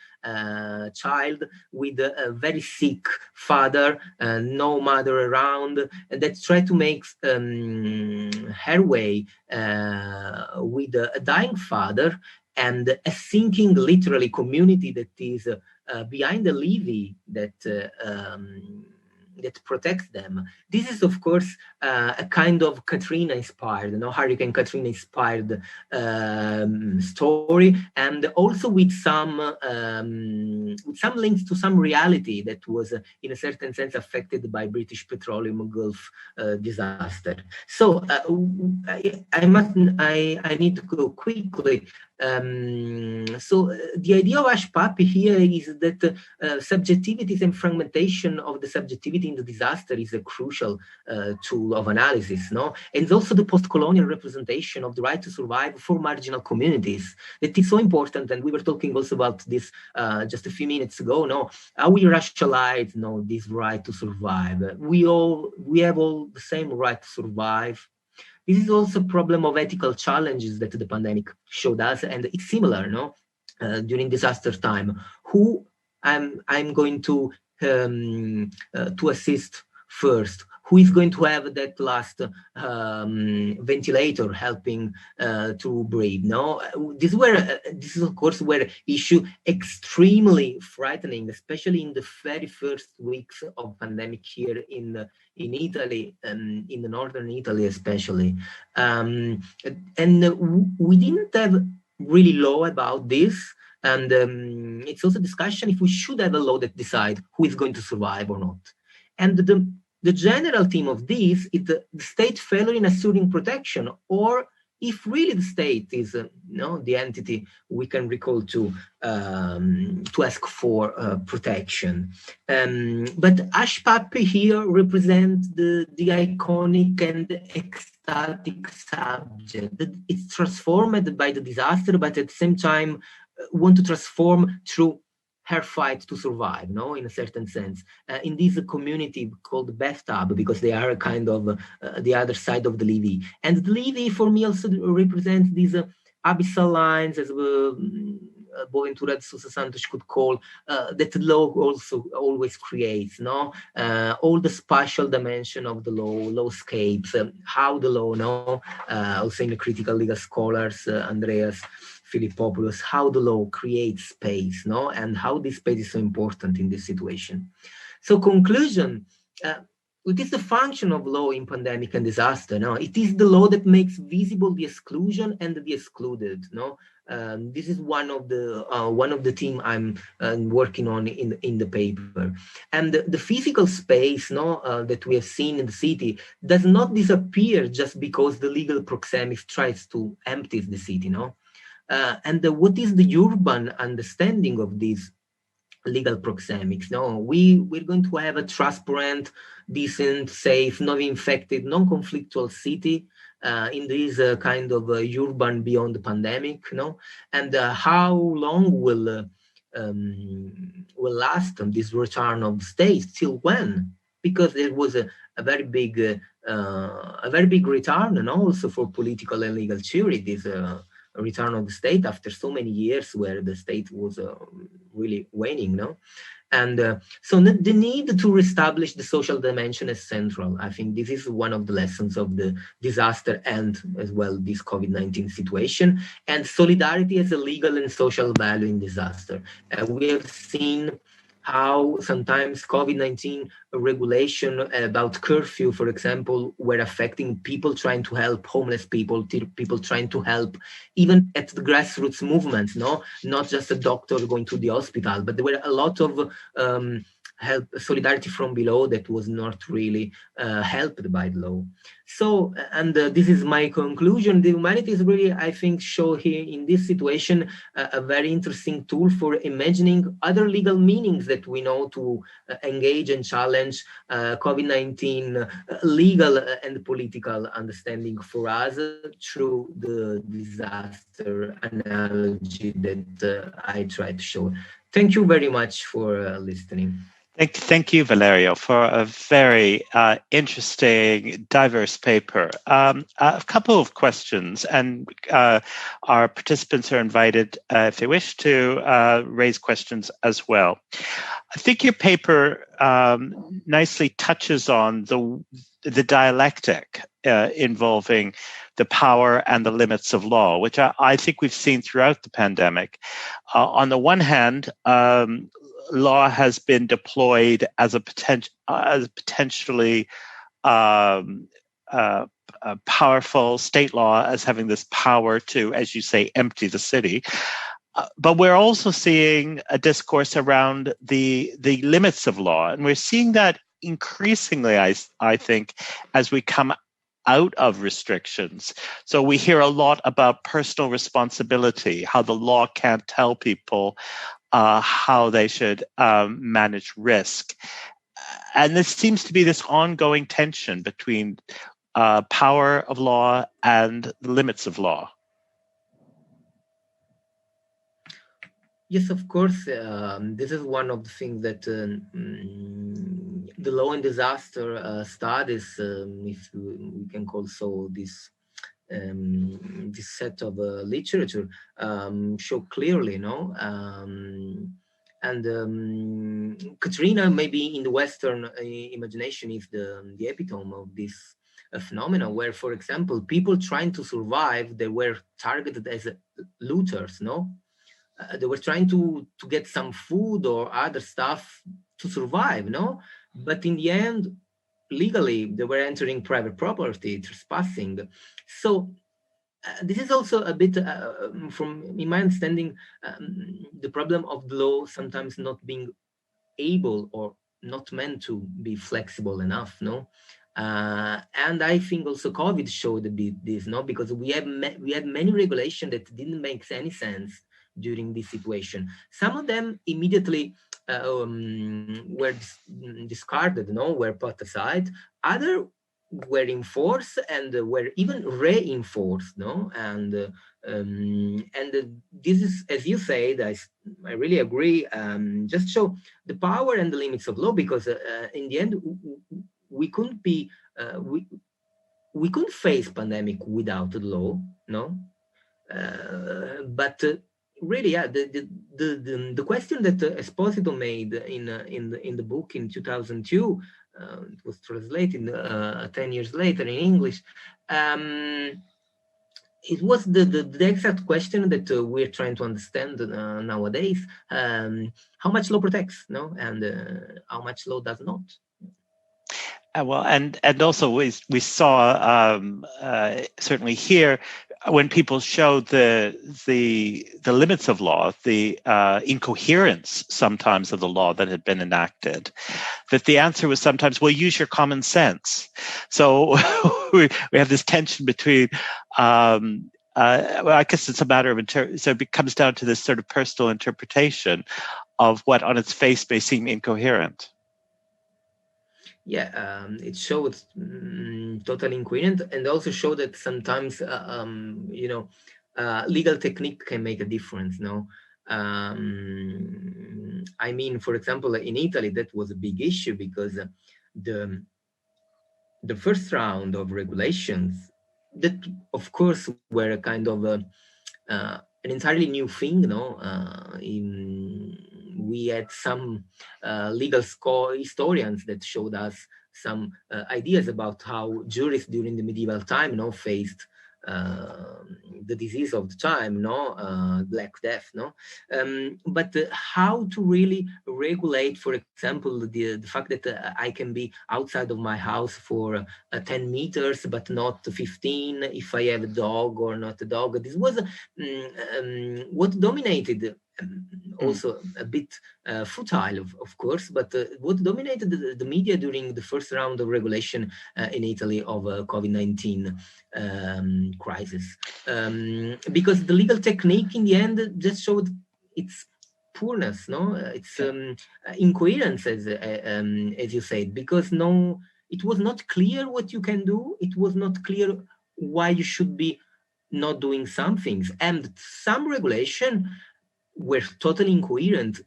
child with a very sick father, no mother around, that try to make her way with a dying father and a sinking, literally, community that is behind the levee that protects them. This is, of course, a kind of Katrina-inspired, Hurricane Katrina-inspired story, and also with some links to some reality that was, in a certain sense, affected by British Petroleum Gulf disaster. So I need to go quickly. So the idea of Hush Puppy here is that subjectivities and fragmentation of the subjectivity in the disaster is a crucial tool of analysis, no? And it's also the post-colonial representation of the right to survive for marginal communities that is so important. And we were talking also about this just a few minutes ago, no? How we racialize, this right to survive. We have all the same right to survive. This is also a problem of ethical challenges that the pandemic showed us, and it's similar, during disaster time. Who I'm going to assist first? Who is going to have that last ventilator helping to breathe? No, this is of course where issue extremely frightening, especially in the very first weeks of pandemic here in Italy, in the northern Italy especially, and we didn't have really law about this. And it's also a discussion if we should have a law that decide who is going to survive or not. And the general theme of this is the state failure in assuring protection, or if really the state is the entity we can recall to ask for protection. But Hush Puppy here represents the iconic and ecstatic subject. It's transformed by the disaster, but at the same time want to transform through her fight to survive, in a certain sense, in this community called Bathtub, because they are kind of the other side of the levee. And the levee, for me, also represents these abyssal lines, as Boaventura de Sousa Santos could call, that law also always creates, all the spatial dimension of the lawscapes, how the law, also in the critical legal scholars, Andreas Philippopoulos, how the law creates space, and how this space is so important in this situation. So conclusion, it is the function of law in pandemic and disaster. It is the law that makes visible the exclusion and the excluded. This is one of the theme I'm working on in the paper. And the physical space that we have seen in the city does not disappear just because the legal proxemics tries to empty the city. And what is the urban understanding of these legal proxemics? We're going to have a transparent, decent, safe, non-infected, non-conflictual city in this kind of urban beyond the pandemic, and how long will last this return of state? Till when? Because there was a very big return, and also for political and legal theory, this return of the state after so many years where the state was really waning, And so the need to reestablish the social dimension is central. I think this is one of the lessons of the disaster and as well this COVID-19 situation, and solidarity as a legal and social value in disaster. We have seen how sometimes COVID-19 regulation about curfew, for example, were affecting people trying to help homeless people, people trying to help even at the grassroots movements, no, not just a doctor going to the hospital, but there were a lot of help, solidarity from below that was not really helped by the law. So, and this is my conclusion. The humanities really, I think, show here in this situation a very interesting tool for imagining other legal meanings that we know to engage and challenge COVID-19 legal and political understanding for us through the disaster analogy that I tried to show. Thank you very much for listening. Thank you, Valerio, for a very interesting, diverse paper. A couple of questions, and our participants are invited, if they wish, to raise questions as well. I think your paper nicely touches on the dialectic involving the power and the limits of law, which I think we've seen throughout the pandemic. On the one hand, law has been deployed as a potentially powerful state law, as having this power to, as you say, empty the city. But we're also seeing a discourse around the limits of law, and we're seeing that increasingly, I think, as we come out of restrictions. So we hear a lot about personal responsibility, how the law can't tell people how they should manage risk. And there seems to be this ongoing tension between power of law and the limits of law. Yes, of course. This is one of the things that the law and disaster studies, if we can call so this set of literature, show clearly, no? Katrina, maybe in the Western imagination, is the epitome of this phenomenon, where, for example, people trying to survive, they were targeted as looters, no? They were trying to get some food or other stuff to survive, no? But in the end, legally, they were entering private property, trespassing. So this is also a bit, from in my understanding, the problem of the law sometimes not being able or not meant to be flexible enough, no? And I think also COVID showed a bit this, no? Because we had many regulations that didn't make any sense during this situation. Some of them immediately were discarded, no, were put aside. Other were enforced and were even reinforced, no, and this is, as you said, I really agree. Just show the power and the limits of law, because in the end we couldn't be we couldn't face pandemic without the law, no, but really, yeah, the question that Esposito made in the book in 2002, it was translated 10 years later in English. It was the exact question that we're trying to understand nowadays. How much law protects, no, and how much law does not. Well, and also we saw certainly here, when people showed the limits of law, the incoherence sometimes of the law that had been enacted, that the answer was sometimes, well, use your common sense. So we have this tension between, well, I guess it's a matter of, so it comes down to this sort of personal interpretation of what on its face may seem incoherent. Yeah, it shows totally incoherent, and also show that sometimes, legal technique can make a difference. No, I mean, for example, in Italy, that was a big issue because the first round of regulations, that of course were a kind of an entirely new thing. No, we had some legal historians that showed us some ideas about how jurists during the medieval time, faced the disease of the time, Black Death, but how to really regulate, for example, the fact that I can be outside of my house for 10 meters, but not 15 if I have a dog or not a dog. This was what dominated. Also a bit futile, of course, but what dominated the media during the first round of regulation in Italy of COVID-19 crisis, because the legal technique in the end just showed its poorness, its incoherence, as you said, because it was not clear what you can do. It was not clear why you should be not doing some things, and some regulation were totally incoherent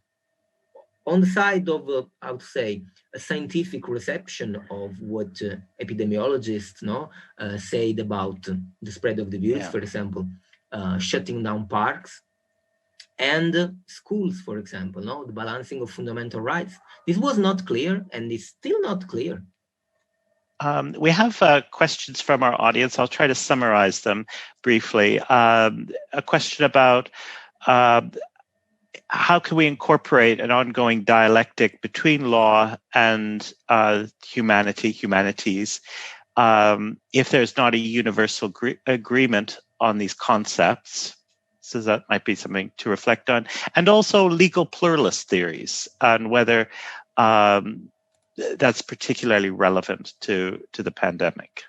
on the side of, I would say, a scientific reception of what epidemiologists said about the spread of the virus, for example, shutting down parks and schools, for example, the balancing of fundamental rights. This was not clear, and it's still not clear. We have questions from our audience. I'll try to summarize them briefly. A question about how can we incorporate an ongoing dialectic between law and humanities, if there's not a universal agreement on these concepts? So that might be something to reflect on. And also legal pluralist theories and whether that's particularly relevant to the pandemic.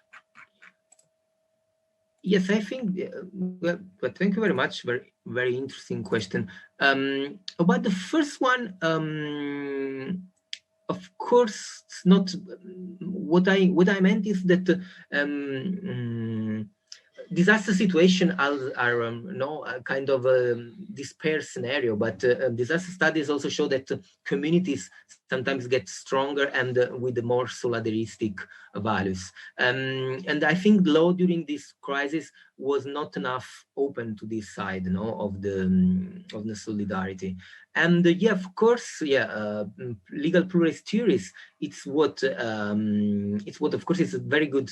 Yes, I think, but thank you very much. Very, very interesting question. About the first one, of course, it's not what I meant is that disaster situations are a kind of a despair scenario, but disaster studies also show that communities sometimes get stronger and with more solidaristic values. And I think law during this crisis was not enough open to this side, of the solidarity. And of course, legal pluralist theories. It's what of course is a very good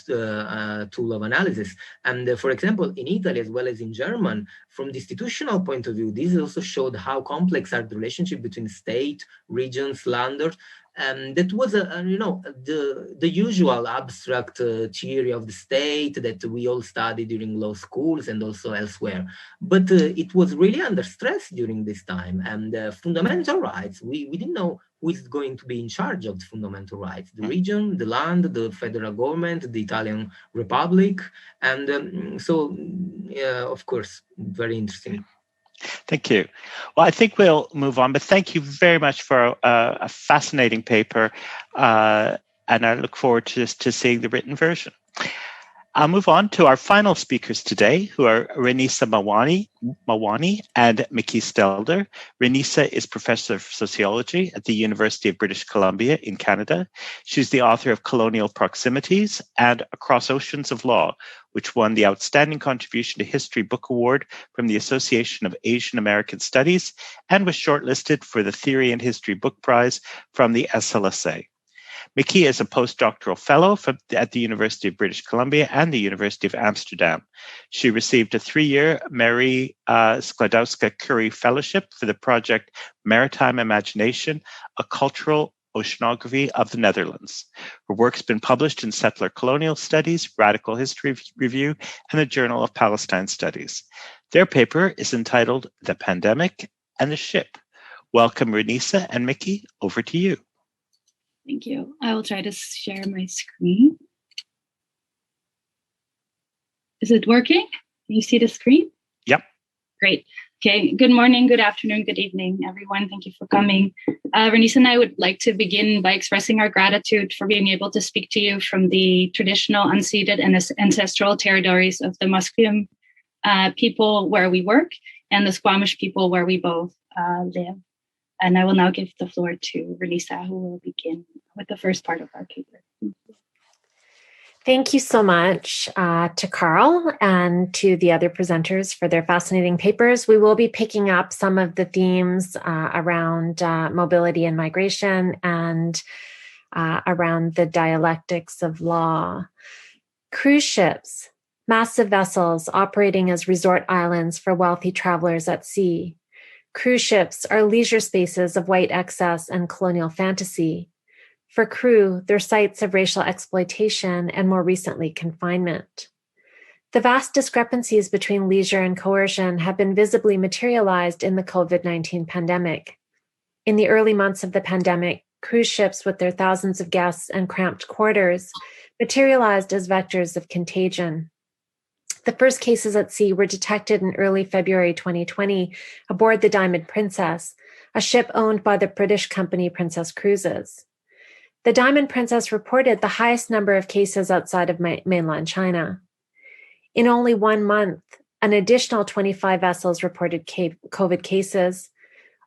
tool of analysis. And for example, in Italy as well as in German, from the institutional point of view, this also showed how complex are the relationship between state, regions, landers. That was the usual abstract theory of the state that we all studied during law schools and also elsewhere. But it was really under stress during this time. And fundamental rights, we didn't know who is going to be in charge of the fundamental rights: the region, the land, the federal government, the Italian Republic. And of course, very interesting. Thank you. Well, I think we'll move on, but thank you very much for a fascinating paper, and I look forward to seeing the written version. I'll move on to our final speakers today, who are Renisa Mawani and Miki Stelder. Renisa is Professor of Sociology at the University of British Columbia in Canada. She's the author of Colonial Proximities and Across Oceans of Law, which won the Outstanding Contribution to History Book Award from the Association of Asian American Studies and was shortlisted for the Theory and History Book Prize from the SLSA. Miki is a postdoctoral fellow at the University of British Columbia and the University of Amsterdam. She received a 3-year Mary Skłodowska-Curie Fellowship for the project Maritime Imagination, a Cultural Oceanography of the Netherlands. Her work's been published in Settler Colonial Studies, Radical History Review, and the Journal of Palestine Studies. Their paper is entitled The Pandemic and the Ship. Welcome, Renisa and Miki. Over to you. Thank you. I will try to share my screen. Is it working? Can you see the screen? Yep. Great. Okay. Good morning, good afternoon, good evening, everyone. Thank you for coming. Renisa and I would like to begin by expressing our gratitude for being able to speak to you from the traditional, unceded, and ancestral territories of the Musqueam people where we work and the Squamish people where we both live. And I will now give the floor to Renisa, who will begin with the first part of our paper. Thank you so much to Carl and to the other presenters for their fascinating papers. We will be picking up some of the themes around mobility and migration and around the dialectics of law. Cruise ships massive vessels operating as resort islands for wealthy travelers at sea. Cruise ships are leisure spaces of white excess and colonial fantasy. For crew, they're sites of racial exploitation and more recently confinement. The vast discrepancies between leisure and coercion have been visibly materialized in the COVID-19 pandemic. In the early months of the pandemic, cruise ships with their thousands of guests and cramped quarters materialized as vectors of contagion. The first cases at sea were detected in early February 2020 aboard the Diamond Princess, a ship owned by the British company Princess Cruises. The Diamond Princess reported the highest number of cases outside of mainland China. In only 1 month, an additional 25 vessels reported COVID cases.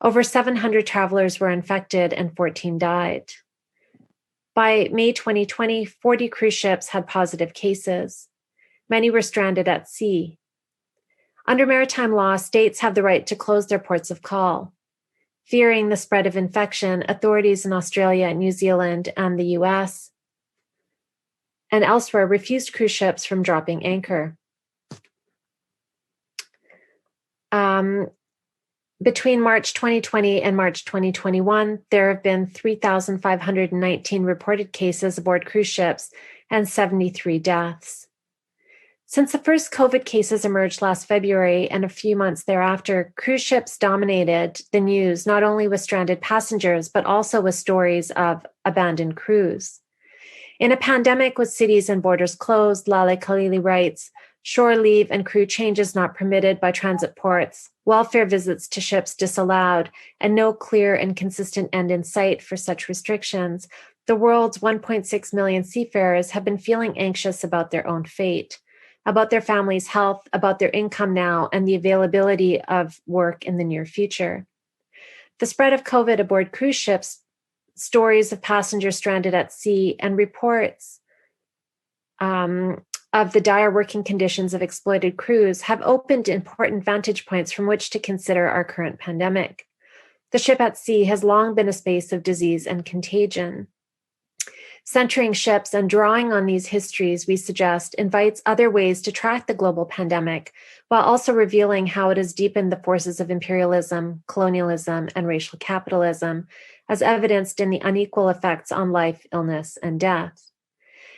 Over 700 travelers were infected and 14 died. By May 2020, 40 cruise ships had positive cases. Many were stranded at sea. Under maritime law, states have the right to close their ports of call. Fearing the spread of infection, authorities in Australia, New Zealand, and the US and elsewhere refused cruise ships from dropping anchor. Between March 2020 and March 2021, there have been 3,519 reported cases aboard cruise ships and 73 deaths. Since the first COVID cases emerged last February and a few months thereafter, cruise ships dominated the news, not only with stranded passengers, but also with stories of abandoned crews. In a pandemic with cities and borders closed, Lale Khalili writes, shore leave and crew changes not permitted by transit ports, welfare visits to ships disallowed, and no clear and consistent end in sight for such restrictions, the world's 1.6 million seafarers have been feeling anxious about their own fate, about their families' health, about their income now, and the availability of work in the near future. The spread of COVID aboard cruise ships, stories of passengers stranded at sea, and reports of the dire working conditions of exploited crews have opened important vantage points from which to consider our current pandemic. The ship at sea has long been a space of disease and contagion. Centering ships and drawing on these histories, we suggest, invites other ways to track the global pandemic, while also revealing how it has deepened the forces of imperialism, colonialism, and racial capitalism, as evidenced in the unequal effects on life, illness, and death.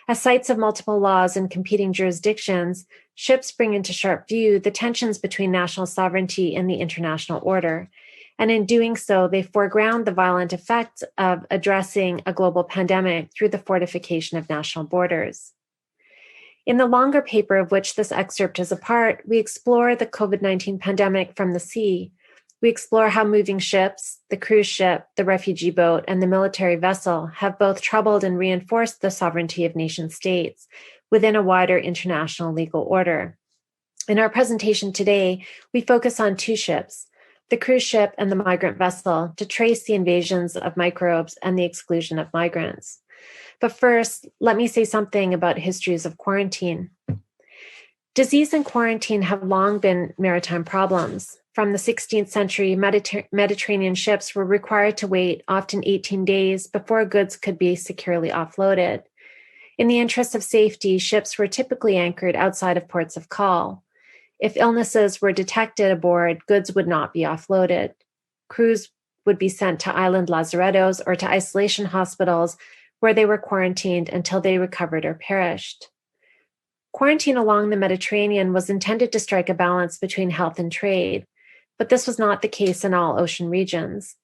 As sites of multiple laws and competing jurisdictions, ships bring into sharp view the tensions between national sovereignty and the international order. And in doing so, they foreground the violent effects of addressing a global pandemic through the fortification of national borders. In the longer paper of which this excerpt is a part, we explore the COVID-19 pandemic from the sea. We explore how moving ships, the cruise ship, the refugee boat, and the military vessel have both troubled and reinforced the sovereignty of nation states within a wider international legal order. In our presentation today, we focus on two ships, the cruise ship and the migrant vessel, to trace the invasions of microbes and the exclusion of migrants. But first, let me say something about histories of quarantine. Disease and quarantine have long been maritime problems. From the 16th century, Mediterranean ships were required to wait often 18 days before goods could be securely offloaded. In the interest of safety, ships were typically anchored outside of ports of call. If illnesses were detected aboard, goods would not be offloaded. Crews would be sent to island lazarettos or to isolation hospitals where they were quarantined until they recovered or perished. Quarantine along the Mediterranean was intended to strike a balance between health and trade, but this was not the case in all ocean regions.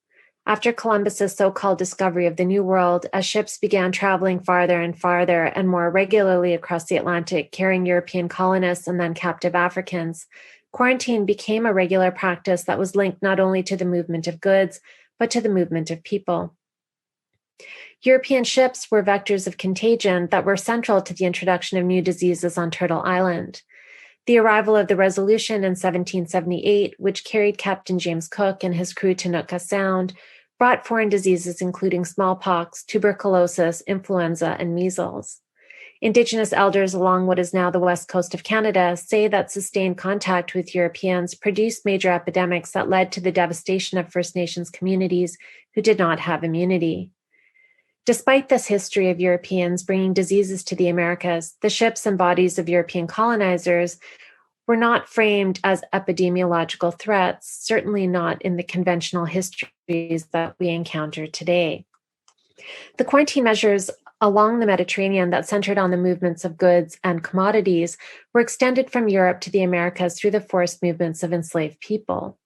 After Columbus's so-called discovery of the New World, as ships began traveling farther and farther and more regularly across the Atlantic, carrying European colonists and then captive Africans, quarantine became a regular practice that was linked not only to the movement of goods, but to the movement of people. European ships were vectors of contagion that were central to the introduction of new diseases on Turtle Island. The arrival of the Resolution in 1778, which carried Captain James Cook and his crew to Nootka Sound, brought foreign diseases including smallpox, tuberculosis, influenza, and measles. Indigenous elders along what is now the west coast of Canada say that sustained contact with Europeans produced major epidemics that led to the devastation of First Nations communities who did not have immunity. Despite this history of Europeans bringing diseases to the Americas, the ships and bodies of European colonizers were not framed as epidemiological threats, certainly not in the conventional histories that we encounter today. The quarantine measures along the Mediterranean that centered on the movements of goods and commodities were extended from Europe to the Americas through the forced movements of enslaved people.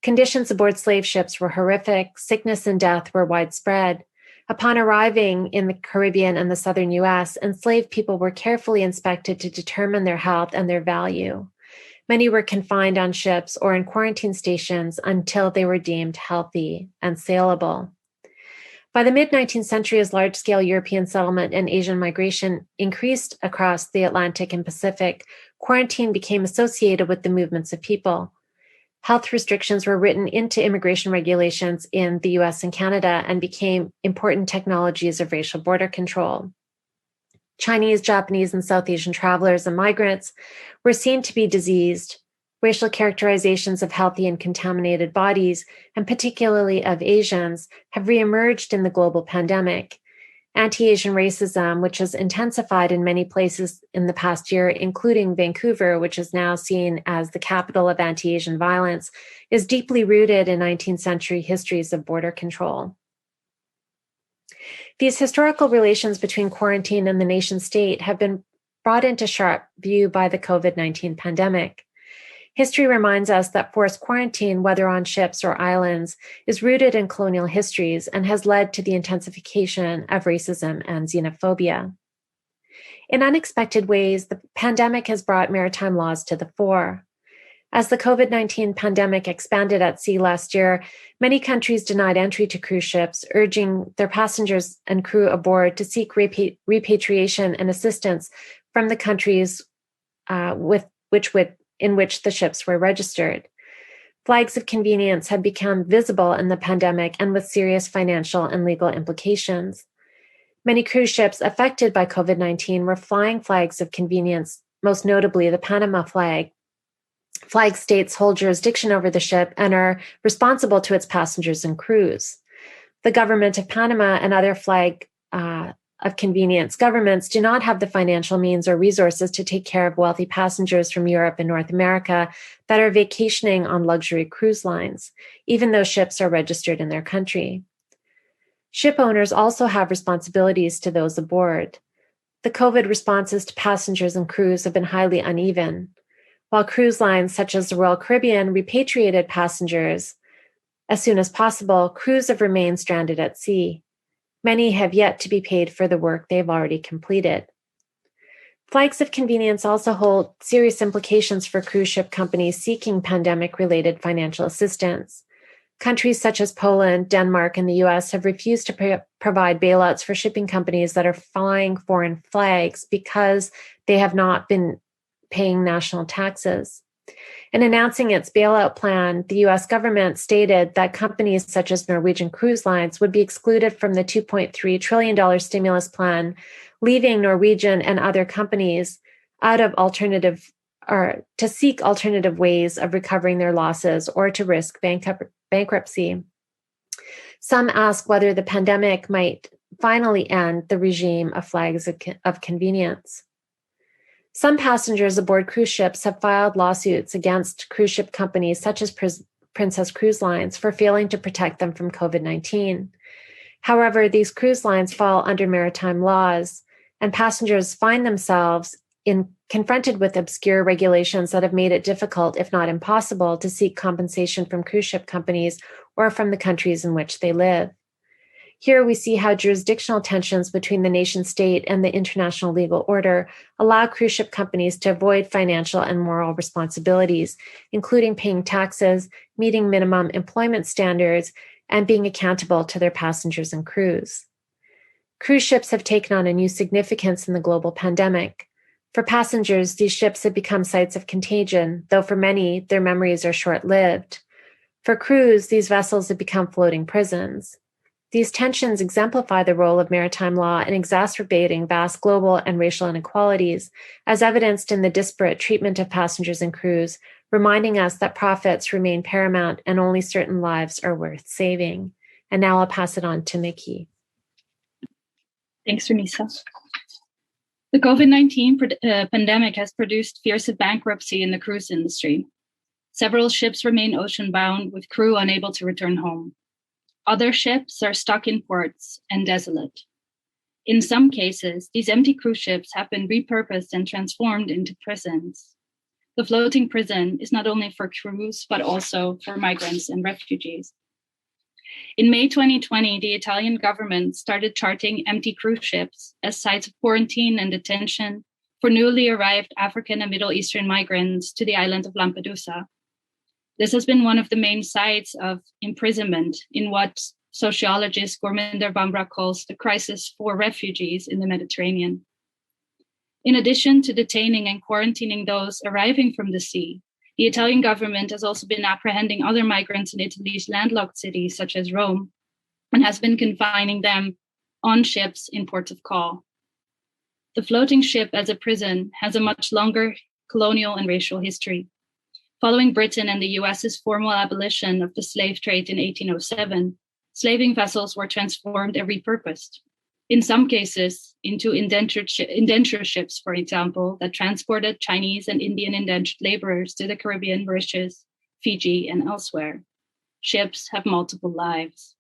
Conditions aboard slave ships were horrific, sickness and death were widespread. Upon arriving in the Caribbean and the southern US, enslaved people were carefully inspected to determine their health and their value. Many were confined on ships or in quarantine stations until they were deemed healthy and saleable. By the mid-19th century, as large-scale European settlement and Asian migration increased across the Atlantic and Pacific, quarantine became associated with the movements of people. Health restrictions were written into immigration regulations in the US and Canada and became important technologies of racial border control. Chinese, Japanese, and South Asian travelers and migrants were seen to be diseased. Racial characterizations of healthy and contaminated bodies, and particularly of Asians, have reemerged in the global pandemic. Anti-Asian racism, which has intensified in many places in the past year, including Vancouver, which is now seen as the capital of anti-Asian violence, is deeply rooted in 19th century histories of border control. These historical relations between quarantine and the nation state have been brought into sharp view by the COVID-19 pandemic. History reminds us that forced quarantine, whether on ships or islands, is rooted in colonial histories and has led to the intensification of racism and xenophobia. In unexpected ways, the pandemic has brought maritime laws to the fore. As the COVID-19 pandemic expanded at sea last year, many countries denied entry to cruise ships, urging their passengers and crew aboard to seek repatriation and assistance from the countries in which the ships were registered. Flags of convenience had become visible in the pandemic and with serious financial and legal implications. Many cruise ships affected by COVID-19 were flying flags of convenience, most notably the Panama flag. Flag states hold jurisdiction over the ship and are responsible to its passengers and crews. The government of Panama and other flag of convenience governments do not have the financial means or resources to take care of wealthy passengers from Europe and North America that are vacationing on luxury cruise lines, even though ships are registered in their country. Ship owners also have responsibilities to those aboard. The COVID responses to passengers and crews have been highly uneven. While cruise lines such as the Royal Caribbean repatriated passengers as soon as possible, crews have remained stranded at sea. Many have yet to be paid for the work they've already completed. Flags of convenience also hold serious implications for cruise ship companies seeking pandemic-related financial assistance. Countries such as Poland, Denmark, and the US have refused to provide bailouts for shipping companies that are flying foreign flags because they have not been paying national taxes. In announcing its bailout plan, the US government stated that companies such as Norwegian Cruise Lines would be excluded from the $2.3 trillion stimulus plan, leaving Norwegian and other companies out of to seek alternative ways of recovering their losses or to risk bankruptcy. Some ask whether the pandemic might finally end the regime of flags of convenience. Some passengers aboard cruise ships have filed lawsuits against cruise ship companies such as Princess Cruise Lines for failing to protect them from COVID-19. However, these cruise lines fall under maritime laws, and passengers find themselves confronted with obscure regulations that have made it difficult, if not impossible, to seek compensation from cruise ship companies or from the countries in which they live. Here we see how jurisdictional tensions between the nation state and the international legal order allow cruise ship companies to avoid financial and moral responsibilities, including paying taxes, meeting minimum employment standards, and being accountable to their passengers and crews. Cruise ships have taken on a new significance in the global pandemic. For passengers, these ships have become sites of contagion, though for many, their memories are short-lived. For crews, these vessels have become floating prisons. These tensions exemplify the role of maritime law in exacerbating vast global and racial inequalities, as evidenced in the disparate treatment of passengers and crews, reminding us that profits remain paramount and only certain lives are worth saving. And now I'll pass it on to Nikki. Thanks, Renisa. The COVID-19 pandemic has produced fierce bankruptcy in the cruise industry. Several ships remain ocean-bound with crew unable to return home. Other ships are stuck in ports and desolate. In some cases, these empty cruise ships have been repurposed and transformed into prisons. The floating prison is not only for crews, but also for migrants and refugees. In May 2020, the Italian government started charting empty cruise ships as sites of quarantine and detention for newly arrived African and Middle Eastern migrants to the island of Lampedusa. This has been one of the main sites of imprisonment in what sociologist Gurminder Bamra calls the crisis for refugees in the Mediterranean. In addition to detaining and quarantining those arriving from the sea, the Italian government has also been apprehending other migrants in Italy's landlocked cities, such as Rome, and has been confining them on ships in ports of call. The floating ship as a prison has a much longer colonial and racial history. Following Britain and the US's formal abolition of the slave trade in 1807, slaving vessels were transformed and repurposed. In some cases, into indentured ships, for example, that transported Chinese and Indian indentured laborers to the Caribbean, Mauritius, Fiji, and elsewhere. Ships have multiple lives.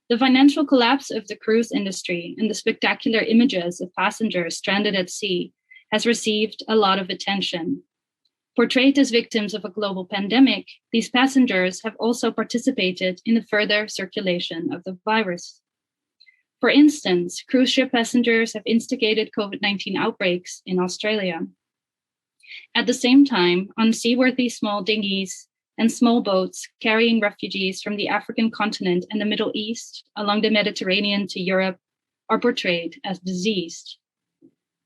The financial collapse of the cruise industry and the spectacular images of passengers stranded at sea has received a lot of attention. Portrayed as victims of a global pandemic, these passengers have also participated in the further circulation of the virus. For instance, cruise ship passengers have instigated COVID-19 outbreaks in Australia. At the same time, unseaworthy small dinghies and small boats carrying refugees from the African continent and the Middle East along the Mediterranean to Europe are portrayed as diseased.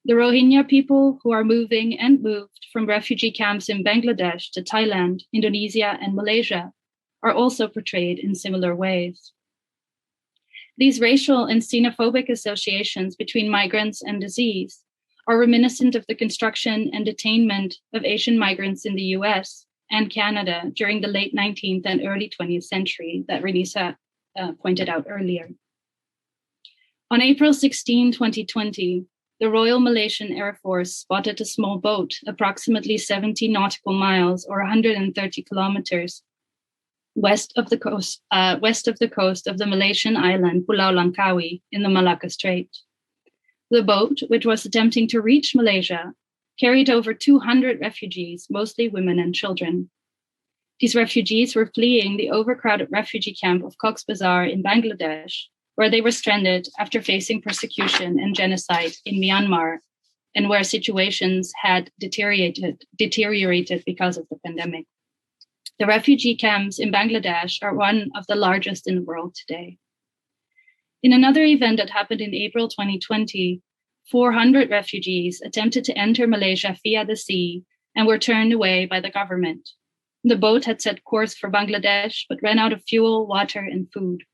The Rohingya people who are moving and moved from refugee camps in Bangladesh to Thailand, Indonesia, and Malaysia are also portrayed in similar ways. These racial and xenophobic associations between migrants and disease are reminiscent of the construction and detainment of Asian migrants in the US and Canada during the late 19th and early 20th century that Renisa pointed out earlier. On April 16, 2020, the Royal Malaysian Air Force spotted a small boat approximately 70 nautical miles or 130 kilometers west of the coast of the Malaysian island Pulau Langkawi in the Malacca Strait. The boat, which was attempting to reach Malaysia, carried over 200 refugees, mostly women and children. These refugees were fleeing the overcrowded refugee camp of Cox's Bazar in Bangladesh, where they were stranded after facing persecution and genocide in Myanmar, and where situations had deteriorated because of the pandemic. The refugee camps in Bangladesh are one of the largest in the world today. In another event that happened in April 2020, 400 refugees attempted to enter Malaysia via the sea and were turned away by the government. The boat had set course for Bangladesh, but ran out of fuel, water, and food.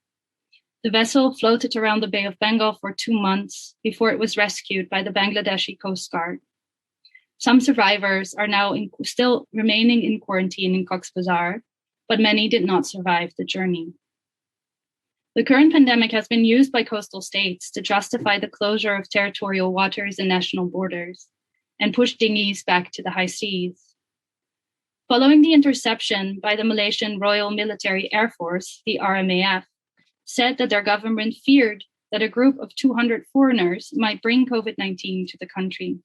The vessel floated around the Bay of Bengal for 2 months before it was rescued by the Bangladeshi Coast Guard. Some survivors are now still remaining in quarantine in Cox's Bazar, but many did not survive the journey. The current pandemic has been used by coastal states to justify the closure of territorial waters and national borders, and push dinghies back to the high seas. Following the interception by the Malaysian Royal Military Air Force, the RMAF, said that their government feared that a group of 200 foreigners might bring COVID-19 to the country.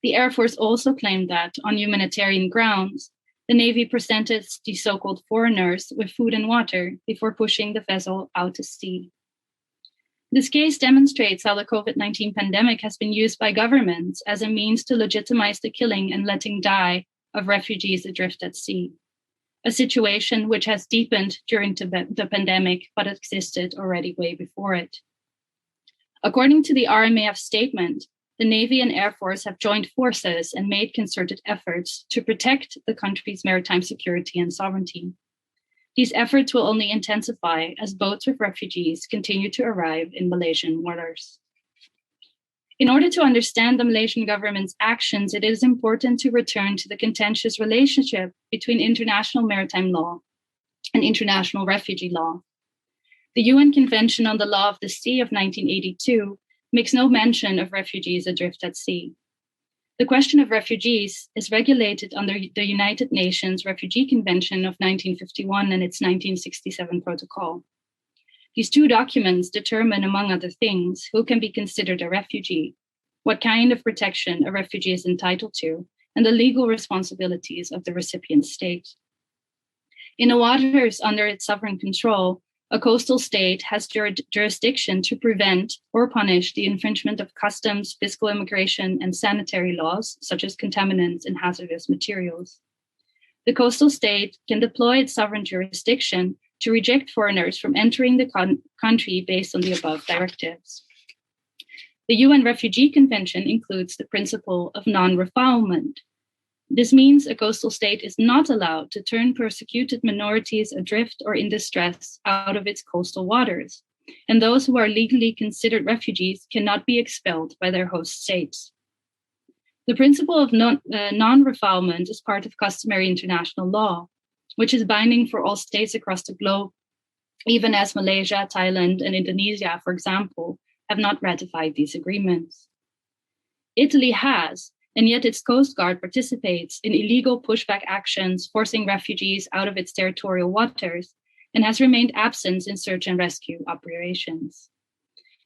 The Air Force also claimed that, on humanitarian grounds, the Navy presented the so-called foreigners with food and water before pushing the vessel out to sea. This case demonstrates how the COVID-19 pandemic has been used by governments as a means to legitimize the killing and letting die of refugees adrift at sea, a situation which has deepened during the pandemic but existed already way before it. According to the RMAF statement, the Navy and Air Force have joined forces and made concerted efforts to protect the country's maritime security and sovereignty. These efforts will only intensify as boats with refugees continue to arrive in Malaysian waters. In order to understand the Malaysian government's actions, it is important to return to the contentious relationship between international maritime law and international refugee law. The UN Convention on the Law of the Sea of 1982 makes no mention of refugees adrift at sea. The question of refugees is regulated under the United Nations Refugee Convention of 1951 and its 1967 protocol. These two documents determine, among other things, who can be considered a refugee, what kind of protection a refugee is entitled to, and the legal responsibilities of the recipient state. In the waters under its sovereign control, a coastal state has jurisdiction to prevent or punish the infringement of customs, fiscal immigration, and sanitary laws, such as contaminants and hazardous materials. The coastal state can deploy its sovereign jurisdiction to reject foreigners from entering the country based on the above directives. The UN Refugee Convention includes the principle of non-refoulement. This means a coastal state is not allowed to turn persecuted minorities adrift or in distress out of its coastal waters, and those who are legally considered refugees cannot be expelled by their host states. The principle of non-refoulement is part of customary international law, which is binding for all states across the globe, even as Malaysia, Thailand, and Indonesia, for example, have not ratified these agreements. Italy has, and yet its Coast Guard participates in illegal pushback actions forcing refugees out of its territorial waters and has remained absent in search and rescue operations.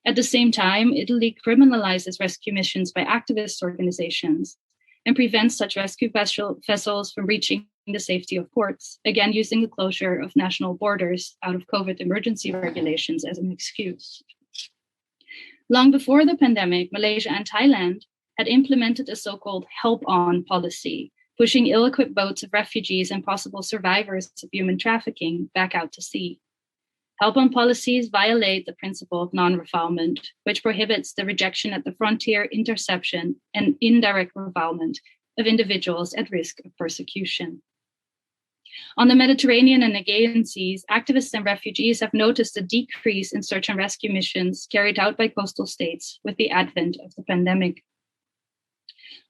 At the same time, Italy criminalizes rescue missions by activist organizations and prevents such rescue vessels from reaching the safety of ports, again using the closure of national borders out of COVID emergency regulations as an excuse. Long before the pandemic, Malaysia and Thailand had implemented a so-called help-on policy, pushing ill-equipped boats of refugees and possible survivors of human trafficking back out to sea. Help-on policies violate the principle of non-refoulement, which prohibits the rejection at the frontier, interception, and indirect refoulement of individuals at risk of persecution. On the Mediterranean and Aegean seas, activists and refugees have noticed a decrease in search and rescue missions carried out by coastal states with the advent of the pandemic.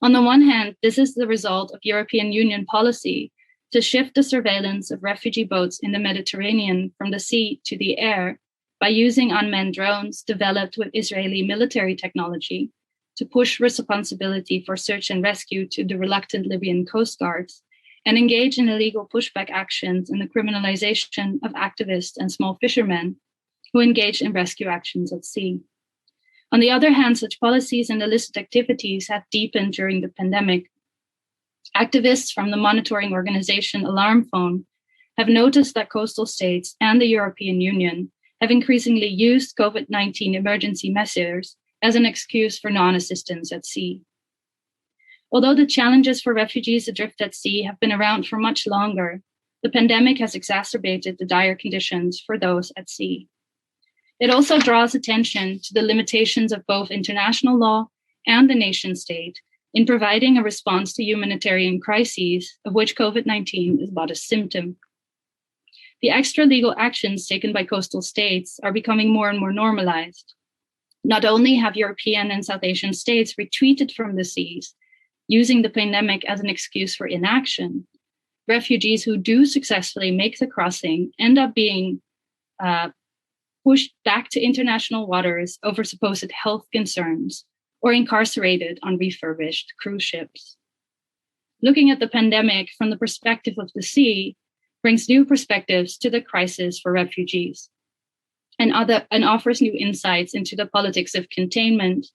On the one hand, this is the result of European Union policy to shift the surveillance of refugee boats in the Mediterranean from the sea to the air by using unmanned drones developed with Israeli military technology to push responsibility for search and rescue to the reluctant Libyan coast guards and engage in illegal pushback actions and the criminalization of activists and small fishermen who engage in rescue actions at sea. On the other hand, such policies and illicit activities have deepened during the pandemic. Activists from the monitoring organization Alarm Phone have noticed that coastal states and the European Union have increasingly used COVID-19 emergency measures as an excuse for non-assistance at sea. Although the challenges for refugees adrift at sea have been around for much longer, the pandemic has exacerbated the dire conditions for those at sea. It also draws attention to the limitations of both international law and the nation state in providing a response to humanitarian crises, of which COVID-19 is but a symptom. The extra-legal actions taken by coastal states are becoming more and more normalized. Not only have European and South Asian states retreated from the seas, using the pandemic as an excuse for inaction, refugees who do successfully make the crossing end up being pushed back to international waters over supposed health concerns or incarcerated on refurbished cruise ships. Looking at the pandemic from the perspective of the sea brings new perspectives to the crisis for refugees and offers new insights into the politics of containment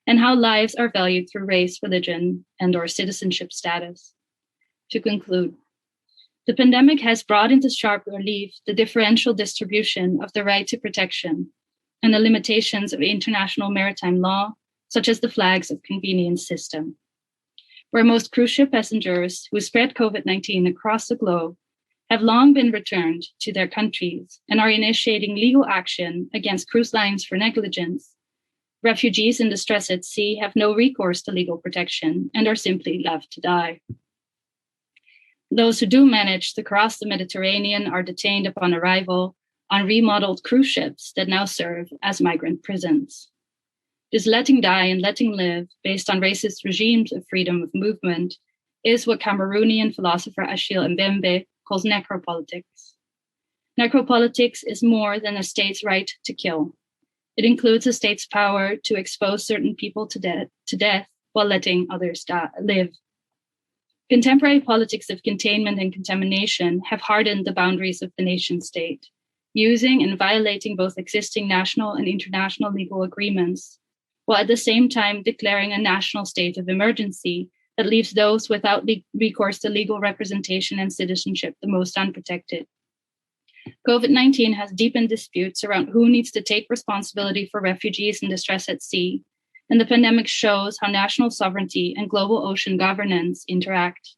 and how lives are valued through race, religion, and/or citizenship status. To conclude, the pandemic has brought into sharp relief the differential distribution of the right to protection and the limitations of international maritime law, such as the flags of convenience system, where most cruise ship passengers who spread COVID-19 across the globe have long been returned to their countries and are initiating legal action against cruise lines for negligence. Refugees in distress at sea have no recourse to legal protection and are simply left to die. Those who do manage to cross the Mediterranean are detained upon arrival on remodeled cruise ships that now serve as migrant prisons. This letting die and letting live, based on racist regimes of freedom of movement, is what Cameroonian philosopher Achille Mbembe calls necropolitics. Necropolitics is more than a state's right to kill. It includes a state's power to expose certain people to death while letting others live. Contemporary politics of containment and contamination have hardened the boundaries of the nation state, using and violating both existing national and international legal agreements, while at the same time declaring a national state of emergency that leaves those without recourse to legal representation and citizenship the most unprotected. COVID-19 has deepened disputes around who needs to take responsibility for refugees in distress at sea, and the pandemic shows how national sovereignty and global ocean governance interact.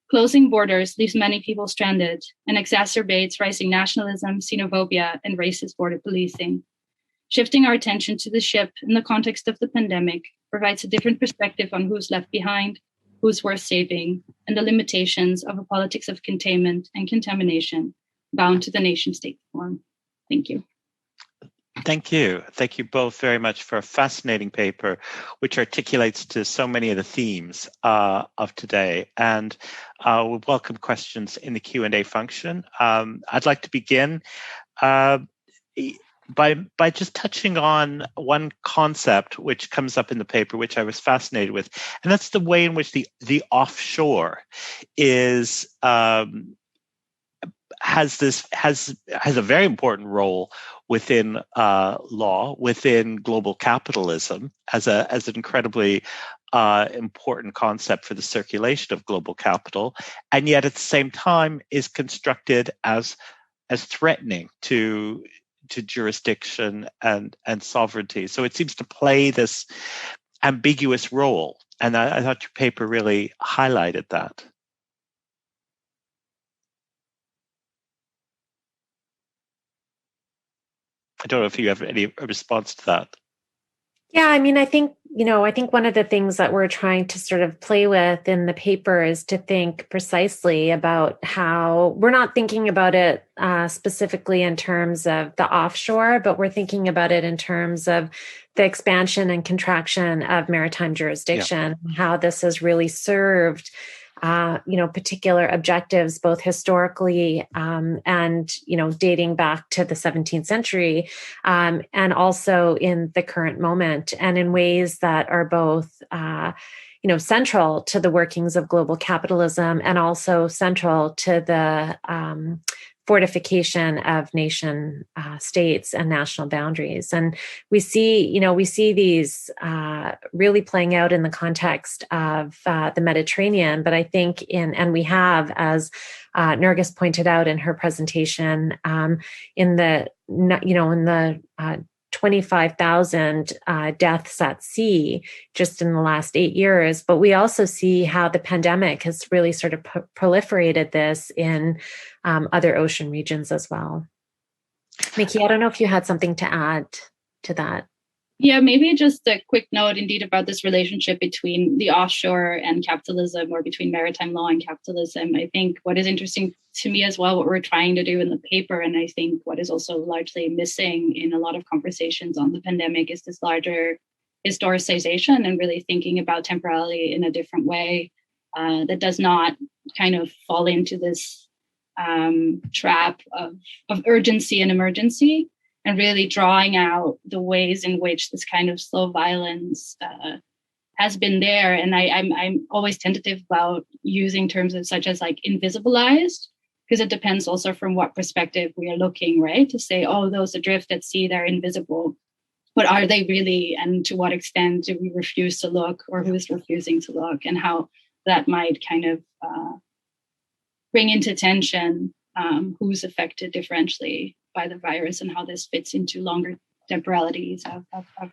Closing borders leaves many people stranded and exacerbates rising nationalism, xenophobia, and racist border policing. Shifting our attention to the ship in the context of the pandemic provides a different perspective on who's left behind, who's worth saving, and the limitations of a politics of containment and contamination bound to the nation-state form. Thank you. Thank you. Thank you both very much for a fascinating paper, which articulates to so many of the themes of today. And we'll welcome questions in the Q&A function. I'd like to begin by just touching on one concept which comes up in the paper, which I was fascinated with, and that's the way in which the offshore is has a very important role within law, within global capitalism, as an incredibly important concept for the circulation of global capital, and yet at the same time is constructed as threatening to jurisdiction and sovereignty. So it seems to play this ambiguous role, and I thought your paper really highlighted that. I don't know if you have any response to that. Yeah, I mean, I think one of the things that we're trying to sort of play with in the paper is to think precisely about how we're not thinking about it specifically in terms of the offshore, but we're thinking about it in terms of the expansion and contraction of maritime jurisdiction, and how this has really served particular objectives, both historically and, dating back to the 17th century, and also in the current moment, and in ways that are both, central to the workings of global capitalism and also central to the fortification of nation states and national boundaries. And we see these really playing out in the context of the Mediterranean. But I think and we have, as Nergis pointed out in her presentation, in the 25,000 deaths at sea just in the last 8 years. But we also see how the pandemic has really sort of proliferated this in other ocean regions as well. Nikki, I don't know if you had something to add to that. Yeah, maybe just a quick note indeed about this relationship between the offshore and capitalism, or between maritime law and capitalism. I think what is interesting to me as well, what we're trying to do in the paper, and I think what is also largely missing in a lot of conversations on the pandemic, is this larger historicization and really thinking about temporality in a different way that does not kind of fall into this trap of urgency and emergency, and really drawing out the ways in which this kind of slow violence has been there. And I'm always tentative about using terms such as like invisibilized, because it depends also from what perspective we are looking, right? To say, oh, those adrift at sea, they're invisible. But are they really? And to what extent do we refuse to look, or who is refusing to look, and how that might kind of bring into tension who's affected differentially by the virus, and how this fits into longer temporalities of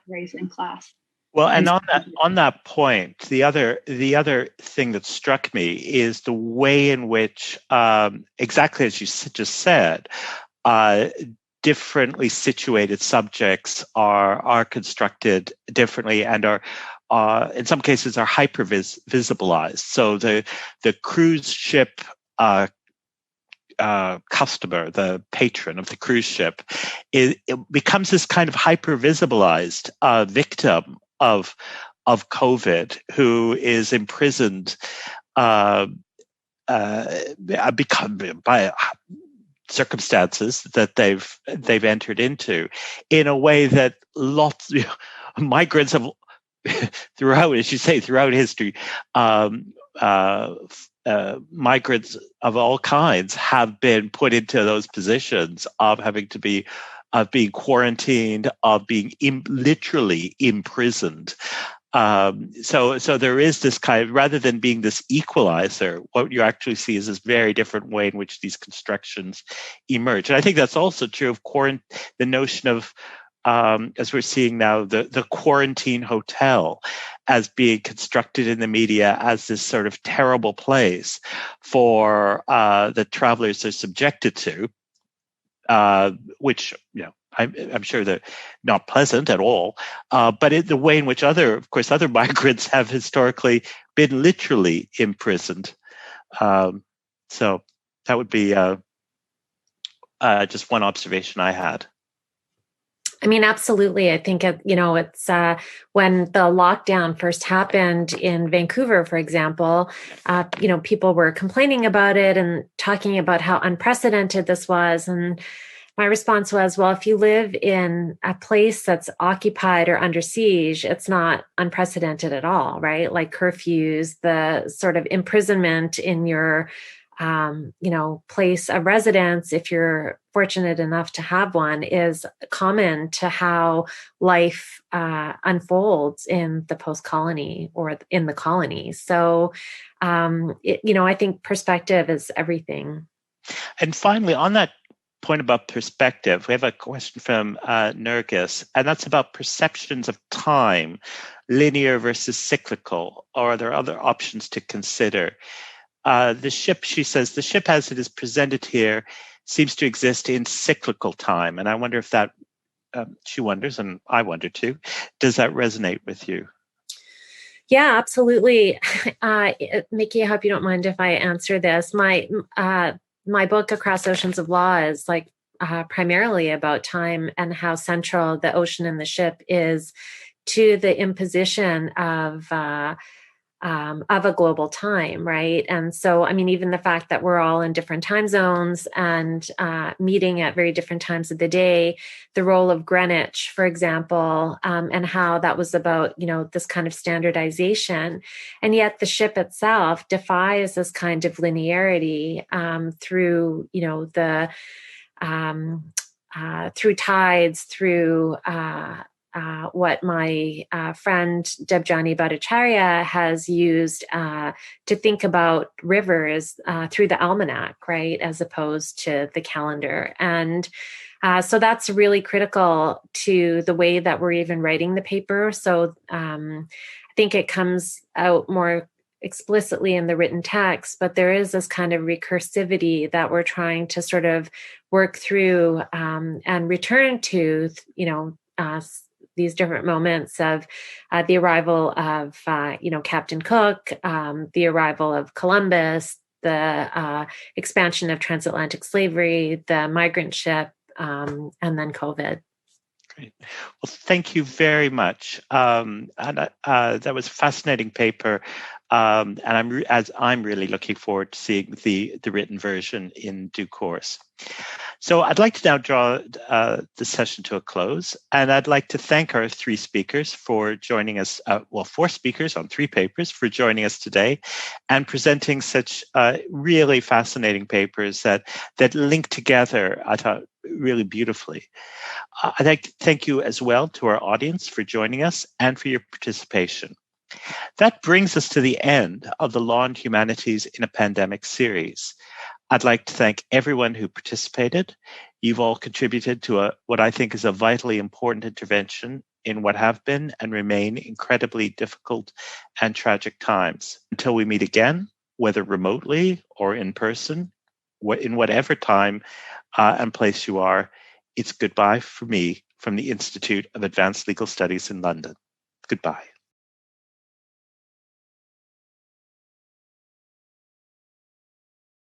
race and class. Well, and on that point, the other thing that struck me is the way in which, exactly as you just said, differently situated subjects are constructed differently, and are in some cases are hyper visibilized. So the cruise ship customer, the patron of the cruise ship, it becomes this kind of hyper visibilized victim of COVID, who is imprisoned by circumstances that they've entered into, in a way that lots migrants have throughout, as you say, throughout history, migrants of all kinds have been put into those positions of having to be, of being quarantined, of being literally imprisoned. So there is this kind of, rather than being this equalizer, what you actually see is this very different way in which these constructions emerge. And I think that's also true of the notion of, as we're seeing now, the quarantine hotel as being constructed in the media as this sort of terrible place for the travelers are subjected to, which, I'm sure they're not pleasant at all, but the way in which other migrants have historically been literally imprisoned. So that would be just one observation I had. I mean, absolutely. I think, it's when the lockdown first happened in Vancouver, for example, people were complaining about it and talking about how unprecedented this was. And my response was, well, if you live in a place that's occupied or under siege, it's not unprecedented at all, right? Like curfews, the sort of imprisonment in your place of residence, if you're fortunate enough to have one, is common to how life unfolds in the post-colony or in the colonies. So, I think perspective is everything. And finally, on that point about perspective, we have a question from Nergis, and that's about perceptions of time, linear versus cyclical, or are there other options to consider? The ship, she says, the ship as it is presented here seems to exist in cyclical time. And I wonder if that, she wonders, and I wonder too, does that resonate with you? Yeah, absolutely. Mickey, I hope you don't mind if I answer this. My book, Across Oceans of Law, is primarily about time and how central the ocean and the ship is to the imposition of a global time, right? And so, I mean, even the fact that we're all in different time zones and meeting at very different times of the day, the role of Greenwich, for example, and how that was about, this kind of standardization. And yet the ship itself defies this kind of linearity through, through tides, through what my friend Debjani Bhattacharya has used to think about rivers through the almanac, right, as opposed to the calendar. And so that's really critical to the way that we're even writing the paper. So I think it comes out more explicitly in the written text, but there is this kind of recursivity that we're trying to sort of work through and return to, these different moments of the arrival of, Captain Cook, the arrival of Columbus, the expansion of transatlantic slavery, the migrant ship, and then COVID. Great. Well, thank you very much. And that was a fascinating paper. And I'm really looking forward to seeing the written version in due course. So I'd like to now draw the session to a close, and I'd like to thank our three speakers for joining us, four speakers on three papers for joining us today and presenting such really fascinating papers that link together, I thought, really beautifully. I'd like to thank you as well to our audience for joining us and for your participation. That brings us to the end of the Law and Humanities in a Pandemic series. I'd like to thank everyone who participated. You've all contributed to what I think is a vitally important intervention in what have been and remain incredibly difficult and tragic times. Until we meet again, whether remotely or in person, in whatever time and place you are, it's goodbye for me from the Institute of Advanced Legal Studies in London. Goodbye.